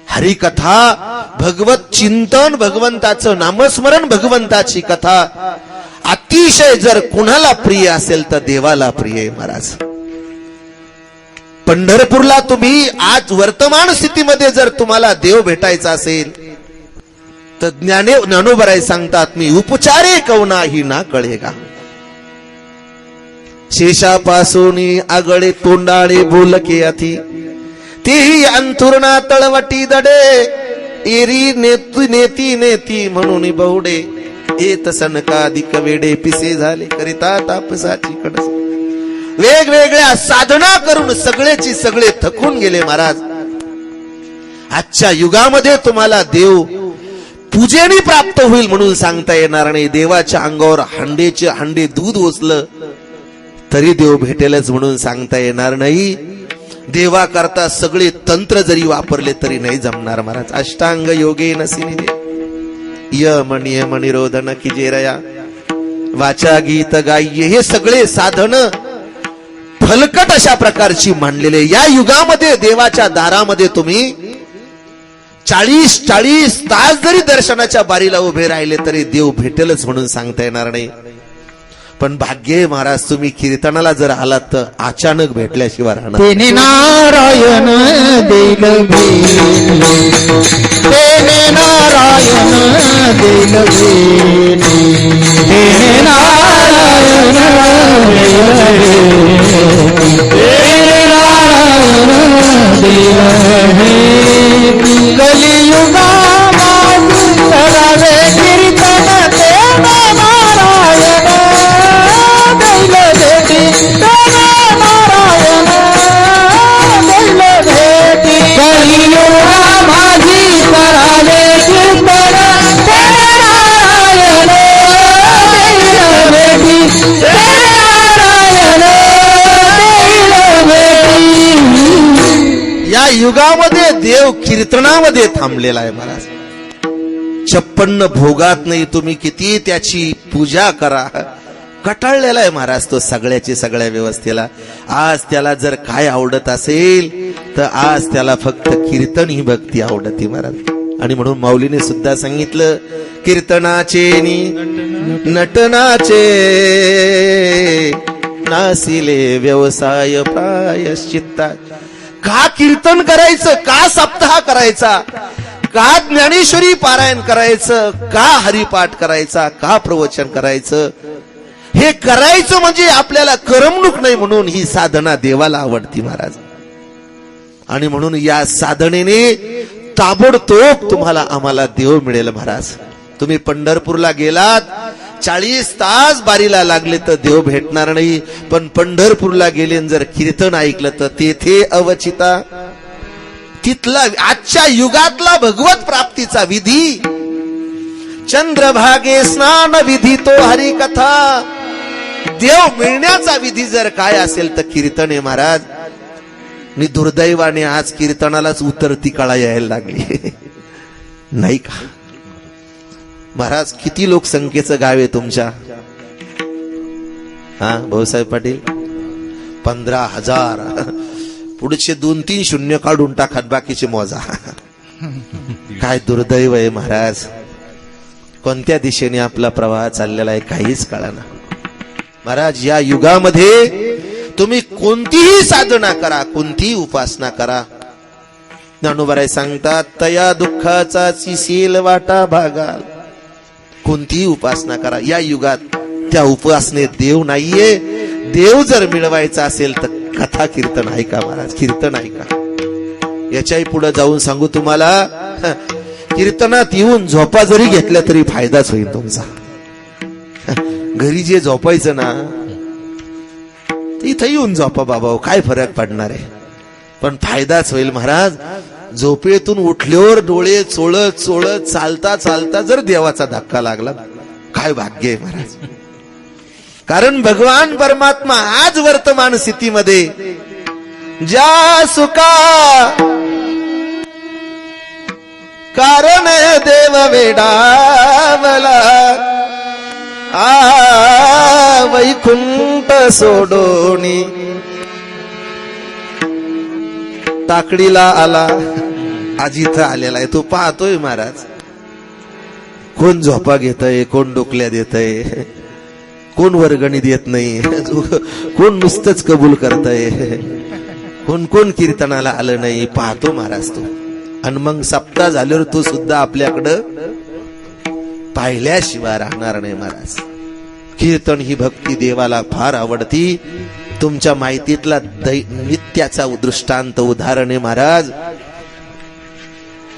हरिकथा भगवत चिंतन भगवंताचं नामस्मरण भगवंताची कथा अतिशय जर कुणाला प्रिय असेल तर देवाला प्रिय आहे महाराज. पंढरपूरला तुम्ही आज वर्तमान स्थितीमध्ये जर तुम्हाला देव भेटायचा असेल तर ज्ञानोबराय सांगतात मी उपचारे कवनाही ना कळेगा. शेषापासून आगळे तोंडाळे बोलके अति तेही अंथुरणा तळवटी दडे एरी नेती नेती म्हणून बहुडे येत सनकाधिक वेडे पिसे झाले करिता तापसाची कडस. वेगवेगळ्या साधना करून सगळेची सगळे थकून गेले महाराज. आजच्या युगामध्ये तुम्हाला देव पूजेने प्राप्त होईल म्हणून सांगता येणार नाही. देवाच्या अंगावर हंडेचे हंडे दूध ओसलं तरी देव भेटेलच म्हणून सांगता येणार नाही. देवा करता सगळे तंत्र जरी वापरले तरी नाही जमणार महाराज. अष्टांग योगे नसिनी यम नियम निरोधन की जेरया वाचा गीत गाय्य हे सगळे साधन फलकट अशा प्रकारची मांडलेले. या युगामध्ये देवाच्या दारामध्ये तुम्ही 40 तास जरी दर्शनाच्या बारीला उभे राहिले तरी देव भेटेलच म्हणून सांगता येणार नाही. पण भाग्य महाराज तुम्ही कीर्तनाला जर आलात तर अचानक भेटल्याशिवाय राहणार. तेने नारायण देल तेने नारायण देल तेने नारायण कलियुगा करावे कीर्तन तेने नारायण दैल भेटी तेने नारायण दैल भेटी कलियुगा माझी करावे कीर्तन तेने नारायण दैल भेटी तेने नारायण दैल युगामध्ये देव कीर्तनामध्ये थांबलेला आहे महाराज. 56 भोगात नाही तुम्ही किती त्याची पूजा करा, कटाळलेला आहे महाराज तो सगळ्याची सगळ्या व्यवस्थेला. आज त्याला जर काय आवडत असेल तर आज त्याला फक्त कीर्तन ही भक्ती आवडती महाराज. आणि म्हणून माऊलीने सुद्धा सांगितलं, कीर्तनाचे नटनाचे नासिले व्यवसाय प्रायश्चित्ता. का कीर्तन करायचं, का सप्ताह करायचा, का ज्ञानेश्वरी पारायण करायचं, का हरिपाठ करायचा, का प्रवचन करायचं, हे करायचं म्हणजे आपल्याला करमणूक नाही म्हणून ही साधना देवाला आवडती महाराज. आणि म्हणून या साधनेने ताबडतोब तुम्हाला आम्हाला देव मिळेल महाराज. तुम्ही पंढरपूरला गेलात, 40 तास बारीला लागले तर देव भेटणार नाही, पण पंढरपूरला गेले जर कीर्तन ऐकलं तर तेथे अवचिता. तिथला आजच्या युगातला भगवत प्राप्तीचा विधी, चंद्रभागे स्नान विधी तो हरिकथा. देव मिळण्याचा विधी जर काय असेल तर कीर्तन आहे महाराज. आणि दुर्दैवाने आज कीर्तनालाच उतरती कळा यायला लागली नाही का महाराज. किती लोकसंख्येचं गाव आहे तुमच्या? हा भाऊसाहेब पाटील, 15,000. पुढचे 2-3 शून्य काढून टाकत, बाकीचे मोजा. काय दुर्दैव आहे महाराज. कोणत्या दिशेने आपला प्रवाह चाललेला आहे काहीच कळेना महाराज. या युगामध्ये तुम्ही कोणतीही साधना करा, कोणतीही उपासना करा, ज्ञानोबराय सांगतात, तया दुःखाचा सील वाटा भागाल. कोणतीही उपासना करा, या युगात त्या उपासनेत देव नाहीये. देव जर मिळवायचा असेल तर कथा कीर्तन ऐका महाराज, कीर्तन ऐका. याच्याही पुढे जाऊन सांगू तुम्हाला, कीर्तनात येऊन झोपा जरी घेतल्या तरी फायदाच होईल तुमचा. घरी जे झोपायचं ना इथं येऊन झोपा बाबा, काय फरक पडणार आहे, पण फायदाच होईल महाराज. झोपेतून उठल्यावर डोळे चोळत चोळत चालता चालता जर देवाचा धक्का लागला, काय भाग्य आहे महाराज. कारण भगवान परमात्मा आज वर्तमान स्थितीमध्ये ज्या सुखा कारण देव वेडावला, वैकुंठ सोडोनी टाकडीला आला. आज इथं आलेला आहे, तो पाहतोय महाराज. कोण झोपा घेतय, कोण डोकल्या देतय, कोण वर्गणी देत नाही, कोण नुसतंच कबूल करतय, कोण कोण कीर्तनाला आलं नाही, पाहतो महाराज तो. आणि मग सप्ताह झाल्यावर तो सुद्धा आपल्याकडं पाहिल्याशिवाय राहणार नाही महाराज. कीर्तन ही भक्ती देवाला फार आवडती. तुमच्या माहितीतला नित्याचा दृष्टांत उदाहरण आहे महाराज.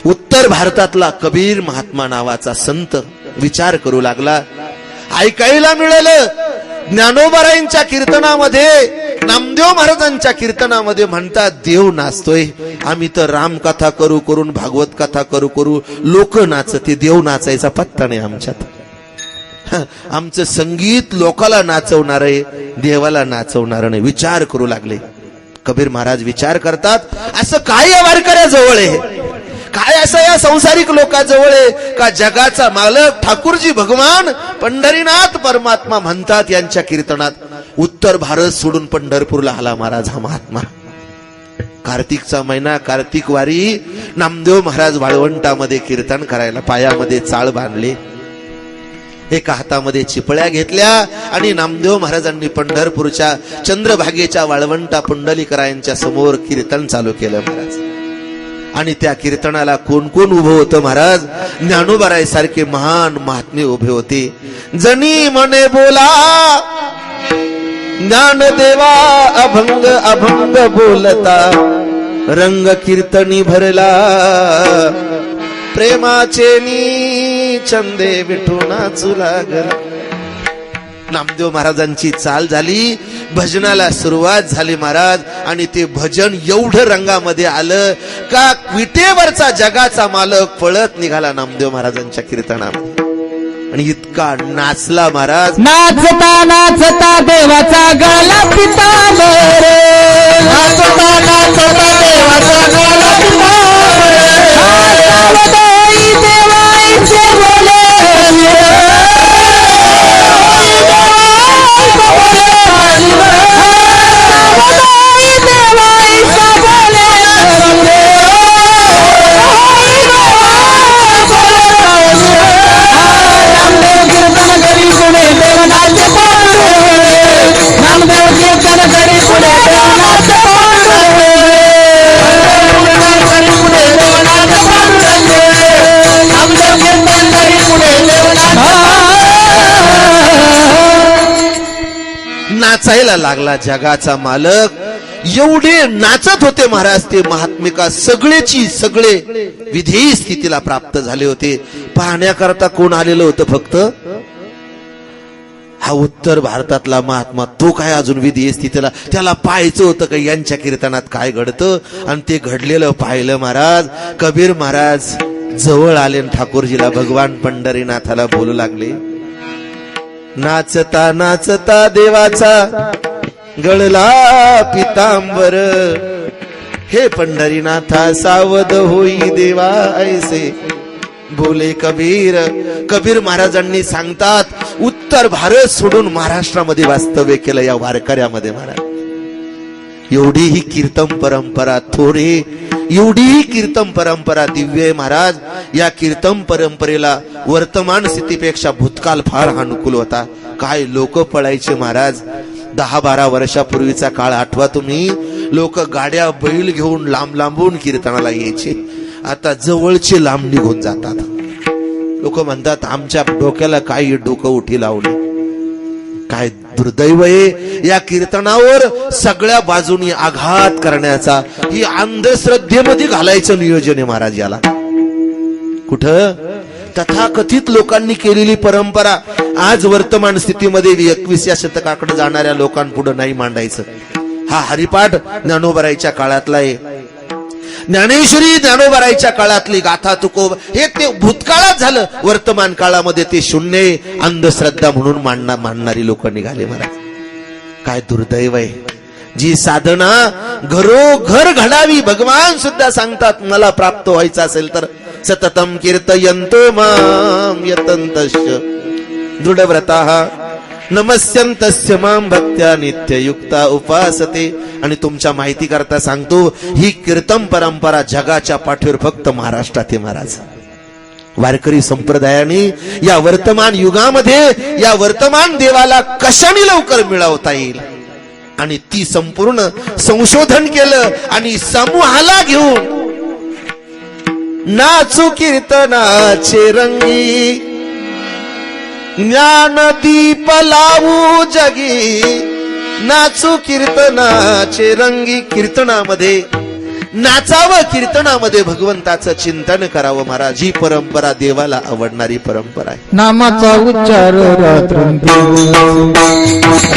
उत्तर भारतातला कबीर महात्मा नावाचा संत विचार करू लागला. ऐकायला मिळालं ज्ञानोबारायांच्या कीर्तनामध्ये, नामदेव महाराजांच्या कीर्तनामध्ये म्हणतात देव नाचतोय. आम्ही तर रामकथा करू करून, भागवत कथा करू करू लोक नाचते, देव नाचायचा पत्ता नाही आमच्यात. आमचं संगीत लोकाला नाचवणार आहे, देवाला नाचवणार नाही. विचार करू लागले कबीर महाराज. विचार करतात, असं काय या वारकऱ्याजवळ आहे, काय असं या संसारिक लोकांजवळ आहे का जगाचा मालक ठाकूरजी भगवान पंढरीनाथ परमात्मा म्हणतात यांच्या कीर्तनात. उत्तर भारत सोडून पंढरपूरला आला महाराज हा महात्मा. कार्तिकचा महिना, कार्तिक वारी. नामदेव महाराज वाळवंटामध्ये कीर्तन करायला, पायामध्ये चाळ बांधले, एका हातामध्ये चिपळ्या घेतल्या आणि नामदेव महाराजांनी पंढरपूरच्या चंद्रभागेच्या वाळवंटा पुंडलिकरायांच्या समोर कीर्तन चालू केलं महाराज. आणि त्या कीर्तनाला कोण कोण उभं होतं महाराज? ज्ञानोबाराय सारखे महान महात्मे उभे होते. जनी मने बोला ज्ञानदेवा अभंग अभंग बोलता, रंग कीर्तनी भरला प्रेमाचे नी छंदे विठूनाचू लागला. नामदेव महाराजांची चाल झाली, भजनाला सुरुवात झाली महाराज. आणि ते भजन एवढं रंगामध्ये आलं का विटेवरचा जगाचा मालक पळत निघाला नामदेव महाराजांच्या कीर्तनामध्ये. आणि इतका नाचला महाराज. नाचता नाचता देवाचा गळा पितांबर, नाचता नाचता देवाचा गळा नाचायला लागला जगाचा मालक. एवढे नाचत होते महाराज ते महात्मिका, सगळेची सगळे विधेयी स्थितीला प्राप्त झाले होते. पाहण्याकरता कोण आलेलं होतं? फक्त हा उत्तर भारतातला महात्मा. तो काय अजून विधेयी स्थितीला? त्याला पाहायचं होतं का यांच्या कीर्तनात काय घडतं, आणि ते घडलेलं पाहिलं महाराज. कबीर महाराज जवळ आले ठाकूरजीला, भगवान पंढरीनाथाला बोलू लागले. नाचता नाचता देवाचा गळला पितांबर, हे पंढरीनाथा सावध होई देवा ऐसे बोले कबीर. कबीर महाराजांनी सांगतात, उत्तर भारत सोडून महाराष्ट्रामध्ये वास्तव्य केलं या वारकऱ्यामध्ये महाराज. एवढी ही कीर्तन परंपरा थोडे, एवढी ही कीर्तन परंपरा दिव्य आहे महाराज. या कीर्तन परंपरेला वर्तमान स्थितीपेक्षा भूतकाळ फार अनुकूल होता. काय लोक पळायचे महाराज. 10-12 वर्षापूर्वीचा काळ आठवा तुम्ही. लोक गाड्या बैल घेऊन लांब लांबून कीर्तनाला यायचे. आता जवळचे लांब निघून जातात. लोक म्हणतात आमच्या डोक्याला काय डोकं उठी लावले. काय दुर्दैव आहे. या कीर्तनावर सगळ्या बाजूनी आघात करण्याचा, ही अंधश्रद्धेमध्ये घालायचं नियोजन आहे महाराज. याला कुठं तथाकथित लोकांनी केलेली परंपरा आज वर्तमान स्थितीमध्ये 21व्या शतकाकडे जाणाऱ्या लोकांपुढे नाही मांडायचं. हा हरिपाठ ज्ञानोबराईच्या काळातला आहे. ज्ञानेश्वरी ज्ञानोबराईच्या काळातली गाथा तुकोब हे ते भूतकाळात झालं. वर्तमान काळामध्ये ते शून्य अंधश्रद्धा म्हणून मांडणारी लोक निघाले महाराज. काय दुर्दैव आहे. जी साधना घरोघर घडावी. भगवान सुद्धा सांगतात, मला प्राप्त व्हायचं असेल तर सततम कीर्तयन्तो माम यतन्तश्च दृढव्रताः नमस्यन्तस्य मां भक्त्या नित्ययुक्ता उपासते. आणि तुमच्या माहिती करता सांगतो, ही कीर्तन परंपरा जगाच्या पाठीवर फक्त महाराष्ट्रात आहे महाराज. वारकरी संप्रदायाने या वर्तमान युगामध्ये या वर्तमान देवाला कशाने लवकर मिळवता येईल, आणि ती संपूर्ण संशोधन केलं आणि समूहाला घेऊन नाचू कीर्तनाचे रंगी, ज्ञानदीप लावू जगी, नाचू कीर्तनाचे रंगी. कीर्तनामध्ये नाचावं, कीर्तनामध्ये भगवंताचं चिंतन करावं महाराज. ही परंपरा देवाला आवडणारी परंपरा आहे. नामाचा उच्चार रात्रंदिवस,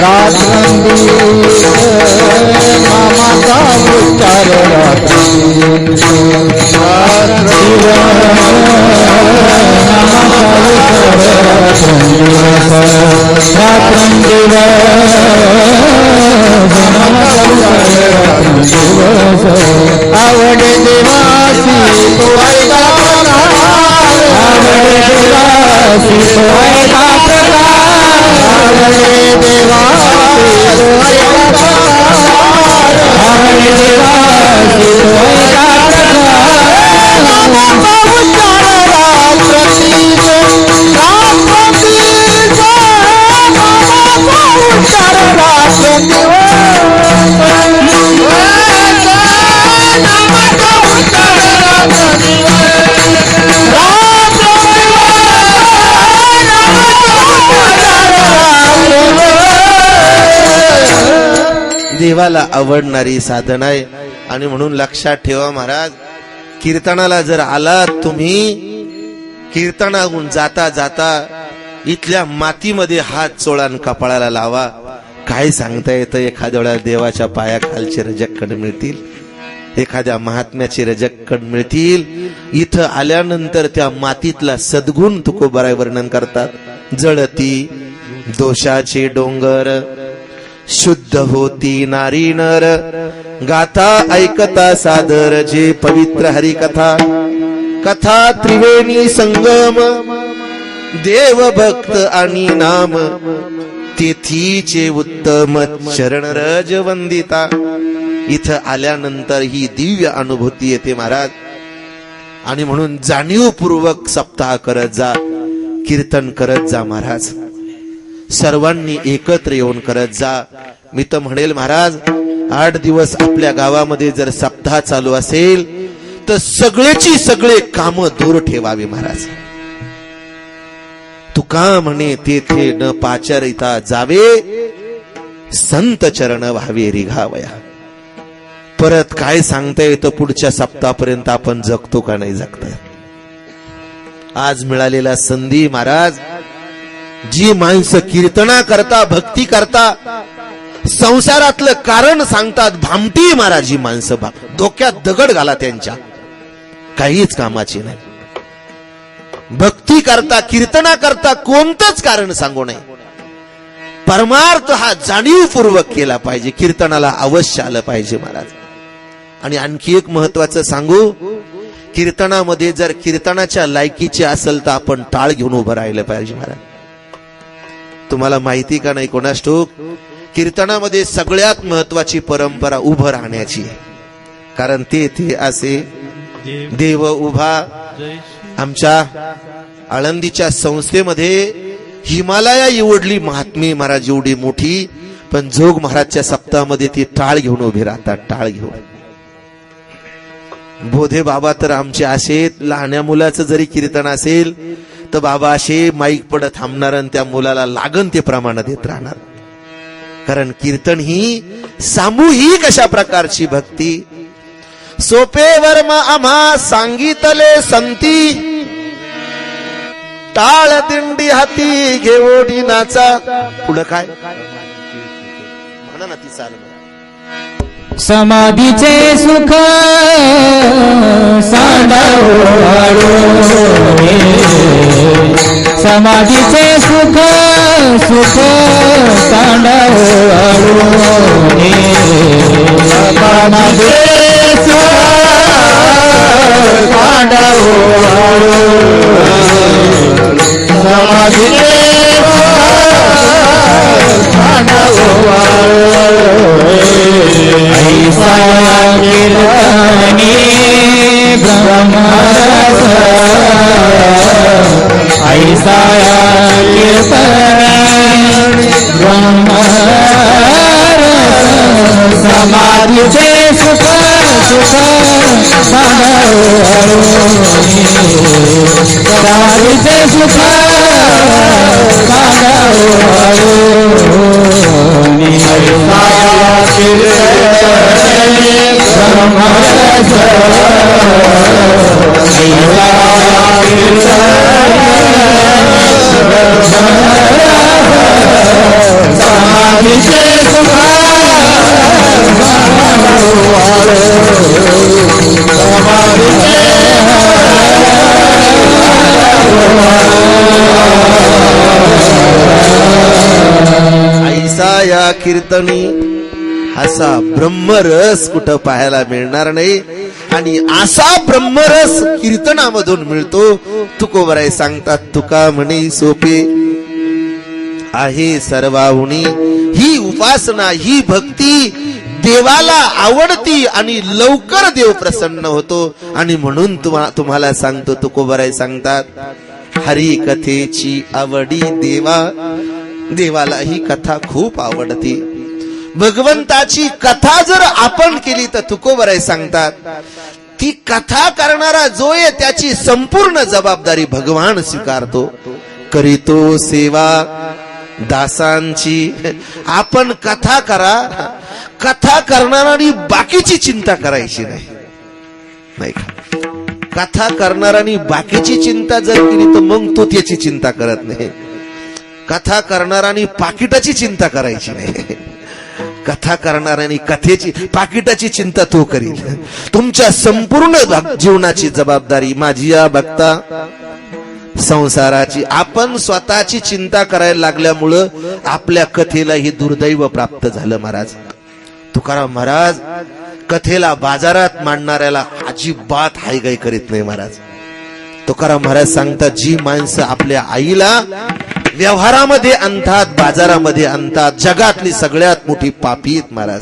रात्रंदिवस नामाचा उच्चार रात्रंदिवस, आवडे देवासी तो ऐका प्रकार, आवडे देवासी तो ऐका प्रकार, आवडे देवासी तो ऐका प्रकार, आवडे देवासी तो ऐका प्रकार. नामाचा उच्चार रात्रंदिवस, रात्रंदिवस नामाचा उच्चार रात्रंदिवस. देवाला आवडणारी साधना आहे. आणि म्हणून लक्षात ठेवा महाराज, कीर्तनाला जर आलात तुम्ही, कीर्तनाहून जाता जाता इथल्या मातीमध्ये हात चोळान कपाळाला लावा. काय सांगता येतं, एखाद्या वेळा देवाच्या पायाखालचे रजक्कण मिळतील, एखाद्या महात्म्याचे रजक्कण मिळतील. इथं आल्यानंतर त्या मातीतला सद्गुण तुकोबाराय वर्णन करतात. जळती दोषाचे डोंगर, शुद्ध होती नारी नर, गाथा ऐकता सादर जे पवित्र हरिकथा. कथा त्रिवेणी संगम, देव भक्त आणि नाम, तेथीचे उत्तम चरण रज वंदिता. इथं आल्यानंतर ही दिव्य अनुभूती येते महाराज. आणि म्हणून जाणीवपूर्वक सप्ताह करत जा, कीर्तन करत जा महाराज. सर्वांनी एकत्र येऊन करत जा. मी तर म्हणेल महाराज, 8 दिवस आपल्या गावामध्ये जर सप्ताह चालू असेल तर सगळेची सगळे काम दूर ठेवावे महाराज. तुका म्हणे तेथे न पाचारिता जावे, संत चरण व्हावे रिघावया. परत काय सांगता येतं पुढच्या सप्ताहापर्यंत आपण जगतो का नाही जगता. आज मिळालेला संधी महाराज, जी माणसं कीर्तना करता, भक्ती करता, संसारातलं कारण सांगतात, भामटी महाराज ही माणसं डोक्यात दगड घाला त्यांच्या, काहीच कामाची नाही. भक्ती करता, कीर्तना करता, कोणतंच कारण सांगू नये. परमार्थ हा जाणीवपूर्वक केला पाहिजे. कीर्तनाला अवश्य आलं पाहिजे महाराज. आणि आणखी एक महत्वाचं सांगू, कीर्तनामध्ये जर कीर्तनाच्या लायकीचे असेल तर आपण टाळ घेऊन उभं राहिलं पाहिजे महाराज. तुम्हाला माहिती का नाही कोणास ठाऊक, कीर्तनामध्ये सगळ्यात महत्वाची परंपरा उभं राहण्याची आहे. कारण ते असे देव उभा. आमच्या आळंदीच्या संस्थेमध्ये हिमालया एवढली महात्मी महाराज एवढी मोठी, पण जोग महाराजच्या सप्ताहामध्ये ती टाळ घेऊन उभे राहतात, टाळ घेऊन. बोधे बाबा तर आमचे असे, लहान्या मुलाचं जरी कीर्तन असेल तर बाबा असे माईक पडत थांबणार आणि त्या मुलाला लागन ते प्रमाण देत राहणार. कारण कीर्तन ही सामूहिक अशा प्रकारची भक्ती. सोपे वर्म आम्हा सांगितले संती, टाळ दिंडी हाती घेवडी नाचा. पुढं काय म्हणा ना ती चाल. समाधीचे सुख सांडावो, समाधीचे सुख सांडावो, समाधीचे सुख सांडावो, समाधीचे ऐसा कीर्तनी ब्रह्मरस, ऐसा कीर्तनी ब्रह्मरस. समाधीचे सुख समाधीचे सुख ऐसा या कीर्तनी असा ब्रह्मरस कुठं पाहायला मिळणार नाही. आणि असा ब्रह्मरस कीर्तनामधून मिळतो. तुकोबराय सांगतात, तुका म्हणे सोपे आहे सर्वाहुनी. ही उपासना, ही भक्ती देवाला आवडती आणि लवकर देव प्रसन्न होतो. आणि म्हणून तुम्हाला सांगतो, तुकोबराय सांगतात, हरी कथेची आवडी देवाला ही कथा खूप आवडती. भगवंताची कथा जर आपण केली तर तुकोबराय सांगतात, ती कथा करणारा जो आहे त्याची संपूर्ण जबाबदारी भगवान स्वीकारतो. करीतो सेवा दासांची. आपण कथा करा, कथा करणाऱ्यांनी बाकीची चिंता करायची नाही का. कथा करणाऱ्यांनी बाकीची चिंता जर केली तर मग तो त्याची चिंता करत नाही. कथा करणाऱ्यांनी पाकिटाची चिंता करायची नाही. कथा करणाऱ्यांनी कथेची, पाकिटाची चिंता तो करील. तुमच्या संपूर्ण जीवनाची जबाबदारी माझी या भक्ता संसाराची. आपण स्वतःची चिंता करायला लागल्यामुळं आपल्या कथेला ही दुर्दैव प्राप्त झालं महाराज. तुकाराम महाराज कथेला बाजारात मांडणाऱ्याला अजिबात हायगाई करीत नाही महाराज. तुकाराम महाराज सांगतात, जी माणसं आपल्या आईला व्यवहारामध्ये आणतात, बाजारामध्ये आणतात, जगातली सगळ्यात मोठी पापी आहेत महाराज.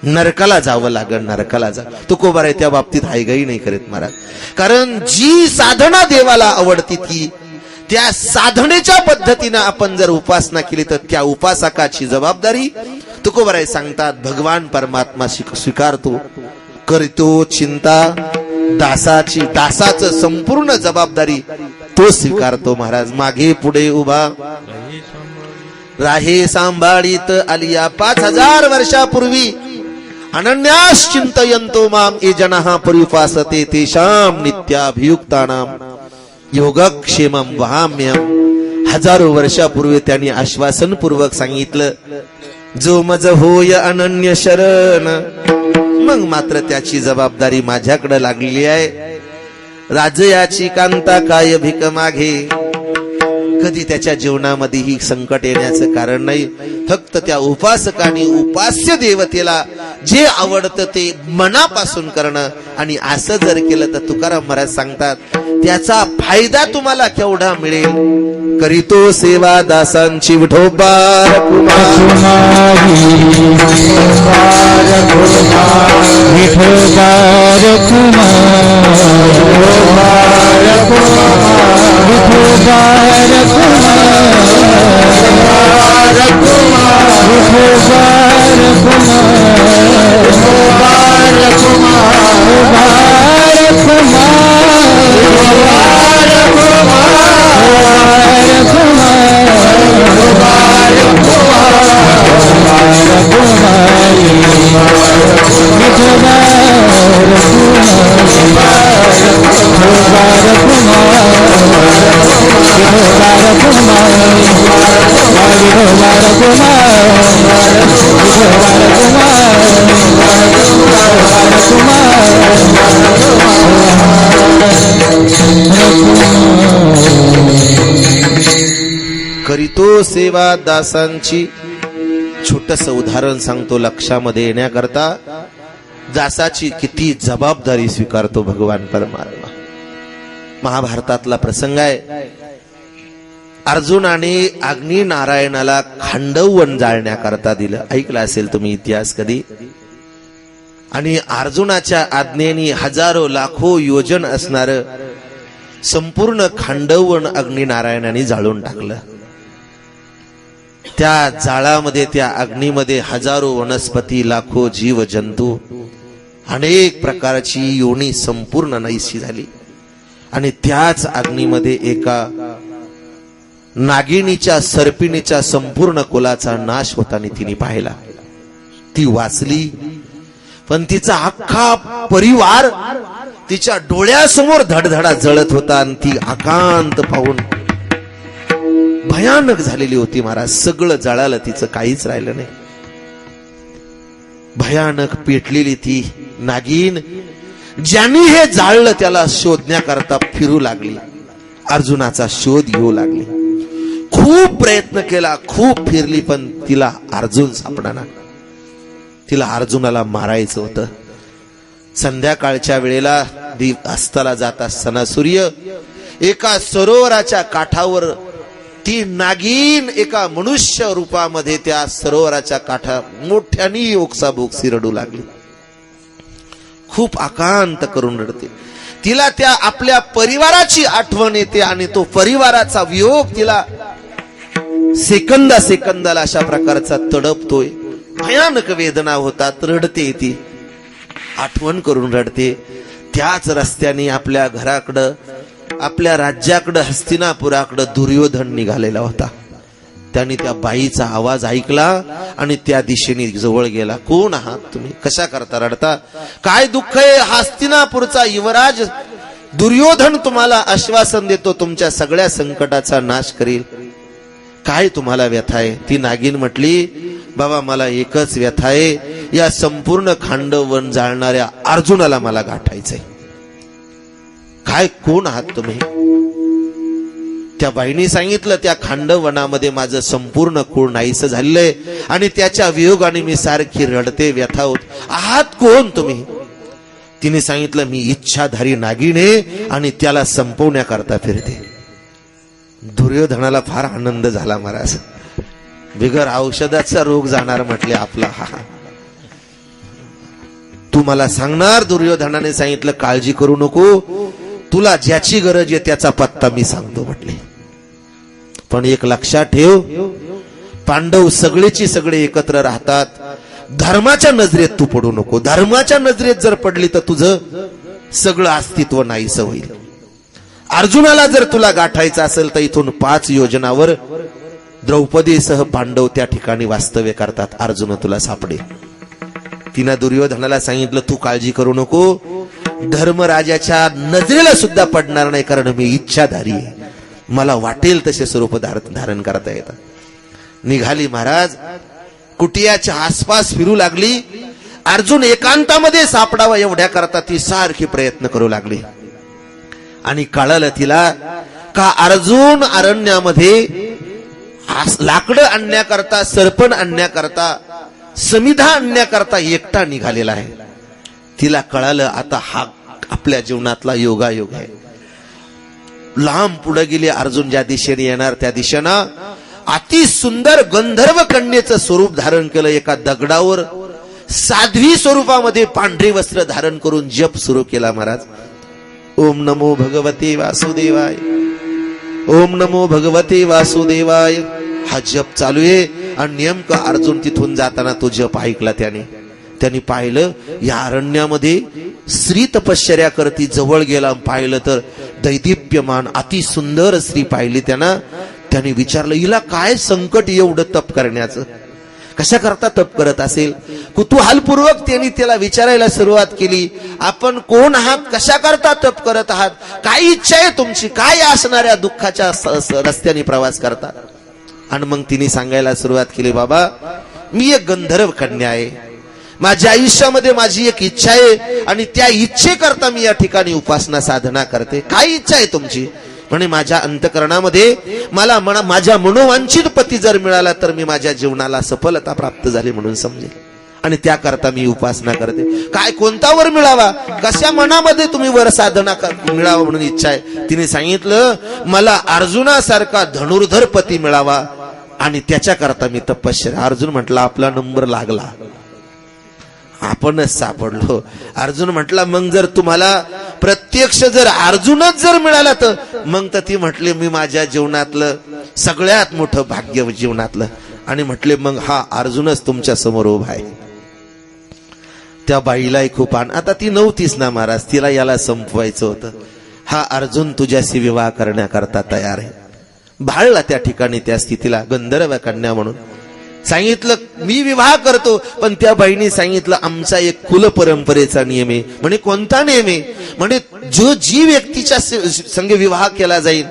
नरकाला जावं लागेल, नरकाला जा. तुकोबाराय त्या बाबतीत हायगाई नाही करीत महाराज. कारण जी साधना देवाला आवडती ती त्या साधनेच्या पद्धतीनं आपण जर उपासना केली तर त्या उपासकाची जबाबदारी तुकोबाराय सांगतात भगवान परमात्मा स्वीकारतो. करतो चिंता दासाची, दासाचं संपूर्ण जबाबदारी तो स्वीकारतो महाराज. मागे पुढे उभा राहे सांभाळीत आलिया 5000 वर्षापूर्वी अनन्यास चिंतयंतो माम ये जनः परिपासते तेषां नित्याभियुक्तानां योगक्षेमं वहाम्यहम्. हजारो वर्षापूर्वी त्यांनी आश्वासनपूर्वक सांगितलं, जो मज होय अनन्य शरण. मग मात्र त्याची जबाबदारी माझ्याकडे लागलेली आहे. राजयाची कांता काय भीक मागे. कधी त्याच्या जीवनामध्ये ही संकट येण्याचं कारण नाही. फक्त त्या उपासकाने उपास्य देवतेला जे आवडतं ते मनापासून करणं. आणि असं जर केलं तर तुकाराम महाराज सांगतात त्याचा फायदा तुम्हाला केवढा मिळेल. करीतो सेवा दासांची विठोबा करीतो सेवा दासांची. छोटस उदाहरण सांगतो लक्षामध्ये येण्याकरता. दासाची किती जबाबदारी स्वीकारतो भगवान परमात्मा. महाभारतातला प्रसंग आहे. अर्जुनाने अग्नी नारायणाला खांडववन जाळण्याकरता दिलं. ऐकलं असेल तुम्ही इतिहास कधी. आणि अर्जुनाच्या आज्ञेने हजारो लाखो योजन असणार संपूर्ण खांडववन अग्नी नारायणाने जाळून टाकलं. त्या जाळामध्ये त्या अग्नीमध्ये हजारो वनस्पती, लाखो जीव जंतू, अनेक प्रकारची योनी संपूर्ण नाहीशी झाली. आणि त्याच अग्नीमध्ये एका नागिनीच्या सर्पिणीच्या संपूर्ण कुलाचा नाश होताना तिने पाहिला. ती वाचली, पण तिचा अख्खा परिवार तिच्या डोळ्यासमोर धडधडा जळत होता. आणि ती आकांत पाहून भयानक झालेली होती महाराज. सगळं जळालं, तिचं काहीच राहिलं नाही. भयानक पेटलेली ती नागिन ज्यांनी हे जाळलं त्याला शोधण्याकरता फिरू लागली. अर्जुनाचा शोध घेऊ लागली. खूप प्रयत्न केला, खूप फिरली, पण तिला अर्जुन सापडाना. तिला अर्जुनाला मारायचं होतं. संध्याकाळच्या वेळेला अस्ताला जात असताना सूर्य एका सरोवराच्या काठावर ती नागिन एका मनुष्य रूपामध्ये त्या सरोवराच्या काठा मोठ्यानी ओक्साबोक्सी रडू लागली. खूप आकांत करून रडते. तिला त्या आपल्या परिवाराची आठवण येते आणि तो परिवाराचा वियोग तिला सेकंदा सेकंदाला अशा प्रकारचा तडपतोय. भयानक वेदना होतात. रडते ती, आठवण करून रडते. त्याच रस्त्याने आपल्या घराकडं, आपल्या राज्याकडं, हस्तिनापुराकडं दुर्योधन निघालेला होता. त्यांनी त्या बाईचा आवाज ऐकला आणि त्या दिशेने जवळ गेला. कोण आहात तुम्ही? कशा करता रडता? काय दुःख आहे? हस्तिनापूरचा युवराज दुर्योधन तुम्हाला आश्वासन देतो, तुमच्या सगळ्या संकटाचा नाश करील. काय तुम्हाला व्यथा आहे? ती नागिन म्हटली, बाबा मला एकच व्यथा आहे, या संपूर्ण खांडवन जाळणाऱ्या अर्जुनाला मला गाठायचंय. काय, कोण आहात तुम्ही? त्या बाईने सांगितलं, त्या खांडवनामध्ये माझं संपूर्ण कुळ नाहीसं झालेलंय आणि त्याच्या वियोगाने मी सारखी रडते, व्यथा होत. आहात कोण तुम्ही? तिने सांगितलं, मी इच्छाधारी नागिन आहे आणि त्याला संपवण्याकरता फिरते. दुर्योधनाला फार आनंद झाला महाराज. बिगर औषधाचा रोग जाणार म्हटले आपला. हा तू मला सांगणार? दुर्योधनाने सांगितलं, काळजी करू नको, तुला ज्याची गरज आहे त्याचा पत्ता मी सांगतो म्हटले. पण एक लक्षात ठेव, पांडव सगळेची सगळे एकत्र राहतात. धर्माच्या नजरेत तू पडू नको. धर्माच्या नजरेत जर पडली तर तुझं सगळं अस्तित्व नाहीसं होईल. अर्जुनाला जर तुला गाठायचं असेल तर इथून 5 योजनावर द्रौपदीसह पांडव त्या ठिकाणी वास्तव्य करतात. अर्जुन तुला सापडे. तिनं दुर्योधनाला सांगितलं तू काळजी करू नको, धर्मराजाच्या नजरेला सुद्धा पडणार नाही, कारण मी इच्छाधारी आहे, मला वाटेल तसे स्वरूप धारण करता येतात. निघाली महाराज, कुटियाच्या आसपास फिरू लागली. अर्जुन एकांतामध्ये सापडावा एवढ्या करता ती सारखी प्रयत्न करू लागली. आणि कळलं तिला का अर्जुन अरण्यामध्ये लाकडं आणण्याकरता, सरपण आणण्याकरता, समिधा आणण्याकरता एकटा निघालेला आहे. तिला कळालं आता हा आपल्या जीवनातला योगायोग आहे. लांब पुढे गेली. अर्जुन ज्या दिशेने येणार त्या दिशेनं अति सुंदर गंधर्व कन्येचं स्वरूप धारण केलं. एका दगडावर साध्वी स्वरूपामध्ये पांढरे वस्त्र धारण करून जप सुरू केला महाराज. ओम नमो भगवते वासुदेवाय, ओम नमो भगवते वासुदेवाय. हा जप चालू आहे. आणि नेमकं अर्जुन तिथून जाताना तो जप ऐकला. त्यांनी पाहिलं या अरण्यामध्ये स्त्री तपश्चर्या करती. जवळ गेला, पाहिलं तर दैदिप्यमान अति सुंदर स्त्री पाहिली. त्यांनी विचारलं हिला काय संकट एवढं तप करण्याचं, कशा करता तप करत असेल. कुतूहलपूर्वक त्यांनी त्याला विचारायला सुरुवात केली, आपण कोण आहात, कशा करता तप करत आहात, काय इच्छा आहे तुमची, काय असणाऱ्या दुःखाच्या रस्त्याने प्रवास करता. आणि मग तिने सांगायला सुरुवात केली, बाबा मी एक गंधर्व कन्या आहे, माझ्या आयुष्यामध्ये माझी एक इच्छा आहे आणि त्या इच्छेकरता मी या ठिकाणी उपासना साधना करते. काय इच्छा आहे तुमची. म्हणे माझ्या अंतकरणामध्ये मला माझ्या मनोवांछित पती जर मिळाला तर मी माझ्या जीवनाला सफलता प्राप्त झाली म्हणून समजेल, आणि त्याकरता मी उपासना करते. काय कोणता वर मिळावा, कशा मनामध्ये तुम्ही वर साधना मिळावा म्हणून इच्छा आहे. तिने सांगितलं मला अर्जुनासारखा धनुर्धर पती मिळावा आणि त्याच्याकरता मी तपश्चर्या. अर्जुन म्हटला आपला नंबर लागला, आपणच सापडलो. अर्जुन म्हटला मग जर तुम्हाला प्रत्यक्ष जर अर्जुनच जर मिळाला तर मग तर ती म्हटली मी माझ्या जीवनातलं सगळ्यात मोठं भाग्य जीवनातलं. आणि म्हटले मग हा अर्जुनच तुमच्या समोर उभा आहे. त्या बाईलाही खूप आता ती नव्हतीच ना महाराज, तिला याला संपवायचं होतं. हा अर्जुन तुझ्याशी विवाह करण्याकरता तयार आहे. भाळला त्या ठिकाणी त्या स्थितीला गंधर्व कन्या म्हणून. सांगितलं मी विवाह करतो, पण त्या बाईने सांगितलं आमचा एक कुल परंपरेचा नियम आहे. म्हणे कोणता नियम आहे. म्हणे जी व्यक्तीच्या संग विवाह केला जाईल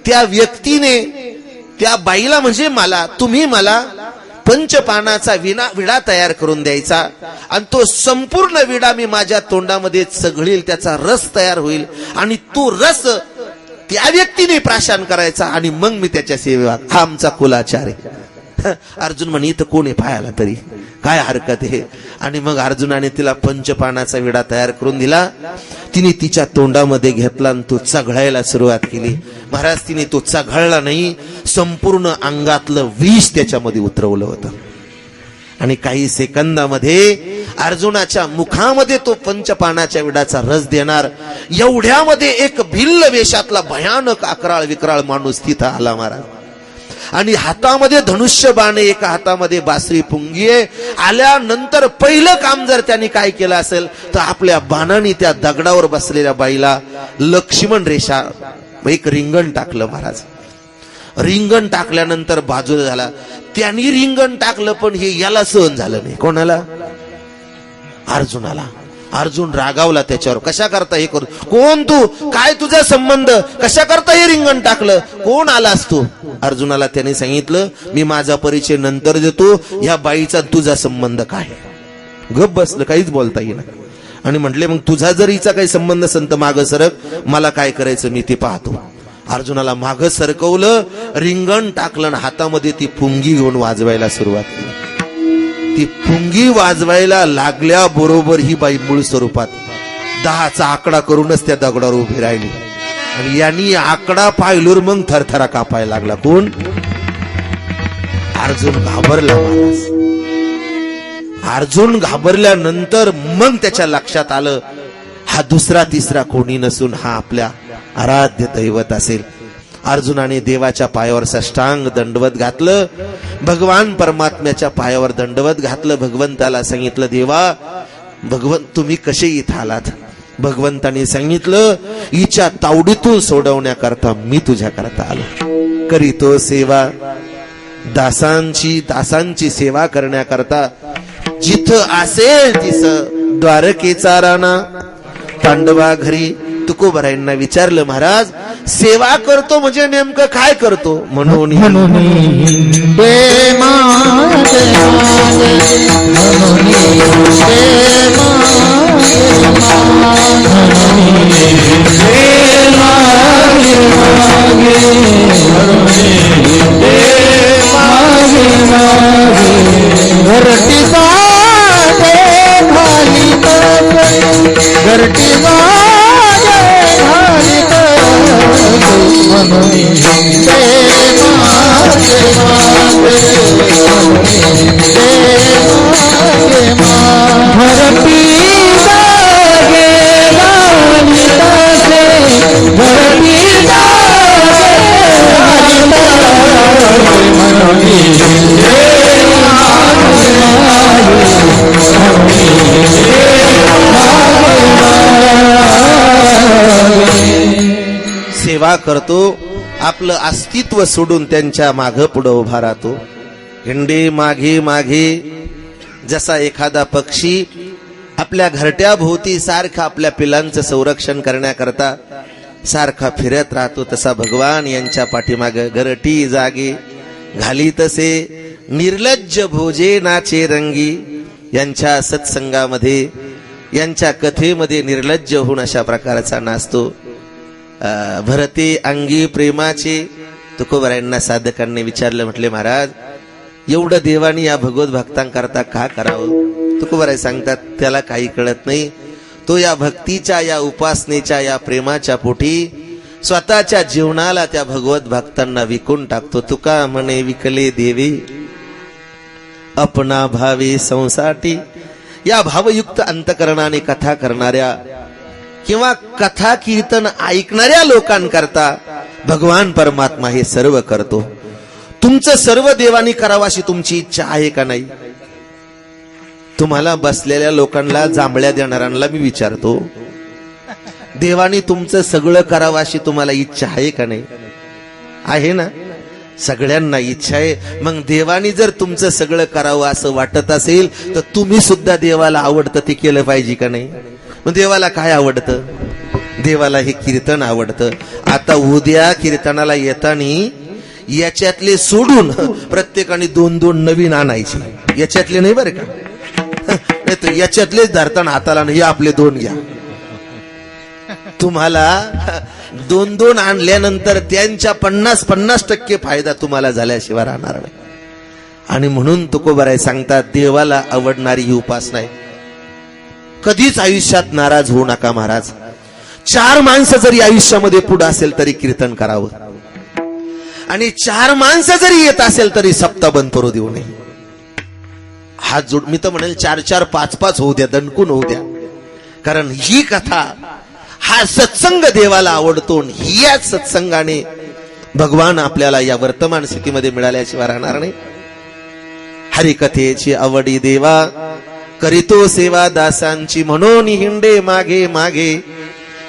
त्या व्यक्तीने त्या बाईला म्हणजे मला, तुम्ही मला पंचपानाचा विडा तयार करून द्यायचा आणि तो संपूर्ण विडा मी माझ्या तोंडामध्ये चघळील, त्याचा रस तयार होईल आणि तो रस त्या व्यक्तीने प्राशन करायचा आणि मग मी त्याच्याशी विवाह. हा आमचा कुलाचार आहे. अर्जुन म्हणे इथं कोण आहे पाहायला तरी, काय हरकत आहे. आणि मग अर्जुनाने तिला पंचपानाचा विडा तयार करून दिला. तिने तिच्या तोंडामध्ये घेतला आणि तो चघळायला सुरुवात केली. महाराज तिने तो चघळला नाही, संपूर्ण अंगातलं विष त्याच्यामध्ये उतरवलं होतं. आणि काही सेकंदामध्ये अर्जुनाच्या मुखामध्ये तो पंचपानाच्या विडाचा रस देणार एवढ्यामध्ये एक भिल्ल वेशातला भयानक अकराळ विकराळ माणूस तिथं आला महाराज. आणि हातामध्ये धनुष्य बाण, एका हातामध्ये बासरी पुंगी आहे. आल्यानंतर पहिलं काम जर त्यांनी काय केलं असेल तर आपल्या बाणाने त्या दगडावर बसलेल्या बाईला लक्ष्मण रेषा एक रिंगण टाकलं महाराज. रिंगण टाकल्यानंतर बाजूला झाला. त्यांनी रिंगण टाकलं पण हे याला सहन झालं नाही. कोणाला? अर्जुनाला. अर्जुन रागावला त्याच्यावर, कशा करता हे करू, कोण तू, काय तुझा संबंध, कशा करता हे रिंगण टाकलं, कोण आलास तू. अर्जुनाला त्याने सांगितलं मी माझा परिचय नंतर देतो, ह्या बाईचा तुझा संबंध काय. गप बसलं, काहीच बोलता येईना. आणि म्हटले मग तुझा जर हिचा काही संबंध संत माग सरक, मला काय करायचं मी ते पाहतो. अर्जुनाला माग सरकवलं, रिंगण टाकलं, हातामध्ये ती पुंगी घेऊन वाजवायला सुरुवात केली. ती पुंगी वाजवायला लागल्या बरोबर ही बाई मूळ स्वरूपात 10चा आकडा करूनच त्या दगडावर उभी राहिली. आणि यांनी आकडा पाहिल्यावर मग थरथरा कापायला लागला. कोण? अर्जुन घाबरला महाराज. अर्जुन घाबरल्यानंतर मग त्याच्या लक्षात आलं हा दुसरा तिसरा कोणी नसून हा आपल्या आराध्य दैवत असेल. अर्जुनाने देवाच्या पायावर साष्टांग दंडवत घातलं, भगवान परमात्म्याच्या पायावर दंडवत घातलं. भगवंताला सांगितलं देवा, भगवंत तुम्ही कसे इथं आलात. भगवंताने सांगितलं हिच्या तावडीतून सोडवण्याकरता मी तुझ्याकरता आलो. करीतो सेवा दासांची सेवा करण्याकरता जिथं असेल तिथं द्वारकेचा राणा पांडवा घरी तुकोबरायांना विचारलं, महाराज सेवा करतो म्हणजे नेमकं काय करतो? म्हणून सेवा करतो, आपलं अस्तित्व सोडून त्यांच्या मागे पुढे उभा राहतो. हिंडे मागे मागे, जसा एखादा पक्षी आपल्या घरट्या भोवती सारखा आपल्या पिलांचं संरक्षण करण्याकरता सारखा फिरत राहतो, तसा भगवान यांच्या पाठीमागे घरटी जागे घाली तसे निर्लज्ज भोजे नाचे रंगी. यांच्या सत्संगामध्ये, यांच्या कथेमध्ये निर्लज्ज होऊन अशा प्रकारचा नाचतो. भरते अंगी प्रेमाचे. तुकोबरायांना साधकांनी विचारलं, म्हटले महाराज एवढं देवानी या भगवत भक्तांकरता का करावं? तुकोबराय सांगतात, त्याला काही कळत नाही. तो या भक्तीच्या, या उपासनेच्या, या प्रेमाच्या पोटी स्वतःच्या जीवनाला त्या भगवत भक्तांना विकून टाकतो. तुका म्हणे विकले देवे अपना भावे संसाठी. या भावयुक्त अंतकरणाने कथा करणाऱ्या किंवा कथा कीर्तन ऐकणाऱ्या लोकांकरता भगवान परमात्मा हे सर्व करतो. तुमचं सर्व देवानी करावं अशी तुमची इच्छा आहे का नाही? तुम्हाला बसलेल्या लोकांना, जांभळ्या देणाऱ्यांना मी विचारतो, देवानी तुमचं सगळं करावं अशी तुम्हाला इच्छा आहे का नाही? आहे ना? सगळ्यांना इच्छा आहे. मग देवानी जर तुमचं सगळं करावं असं वाटत असेल तर तुम्ही सुद्धा देवाला आवडतं ते केलं पाहिजे का नाही? मग देवाला काय आवडतं? देवाला हे कीर्तन आवडतं. आता उद्या कीर्तनाला येताना याच्यातले सोडून प्रत्येकाने 2-2 नवीन आणायचे. याच्यातले नाही बरं का, नाही तर याच्यातलेच धरताना हाताला नाही, आपले 2 घ्या. तुम्हाला 2-2 आणल्यानंतर त्यांच्या 50% फायदा तुम्हाला झाल्याशिवाय राहणार नाही. आणि म्हणून तुकोबराय सांगतात, देवाला आवडणारी ही उपासना आहे. कधीच आयुष्यात नाराज होऊ नका महाराज. 4 माणसं जरी आयुष्यामध्ये पुढे असेल तरी कीर्तन करावं, आणि 4 माणसं जरी येत असेल तरी सप्ताह बंद करू देऊ नये. हात जोड, मी तर म्हणेल 4-4, 5-5 होऊ द्या, दणकून होऊ द्या. कारण ही कथा, हा सत्संग देवाला आवडतो. याच सत्संगाने भगवान आपल्याला या वर्तमान स्थितीमध्ये मिळाल्याशिवाय राहणार नाही. हरिकथेची आवडी देवा, करीतो सेवा दासांची. म्हणून हिंडे मागे मागे,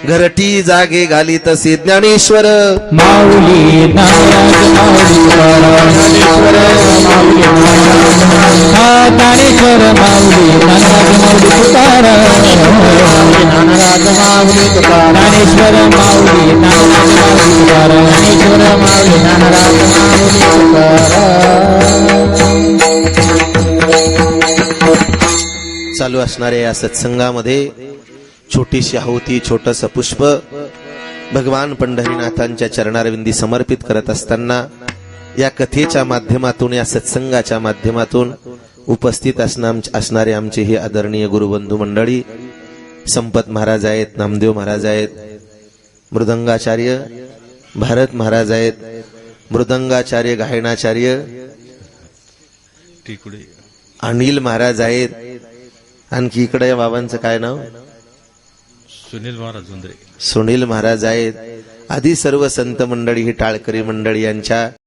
घरटी जागे घाली तसे ज्ञानेश्वर माऊली नाराज माऊली ज्ञानेश्वर माऊली ज्ञानेश्वर माऊली नाराज माऊली तुकाराम नाराज माऊली तुकाराम ज्ञानेश्वर माऊली नाराज माऊली तुकाराम ज्ञानेश्वर माऊली नाराज माऊली तुकाराम. चालू असणाऱ्या या सत्संगामध्ये छोटीशी आहुती, छोटस पुष्प भगवान पंढरीनाथांच्या चरणारविंदी समर्पित करत असताना या कथेच्या माध्यमातून, या सत्संगाच्या माध्यमातून उपस्थित असणारे आमचे हे आदरणीय गुरुबंधू मंडळी, संपत महाराज आहेत, नामदेव महाराज आहेत, मृदंगाचार्य भारत महाराज आहेत, मृदंगाचार्य गायनाचार्य अनिल महाराज आहेत. आणखी इकडे या बाबांचं काय नाव? सुनील महाराज आहेत. आदी सर्व संत मंडळी, ही टाळकरी मंडळी यांच्या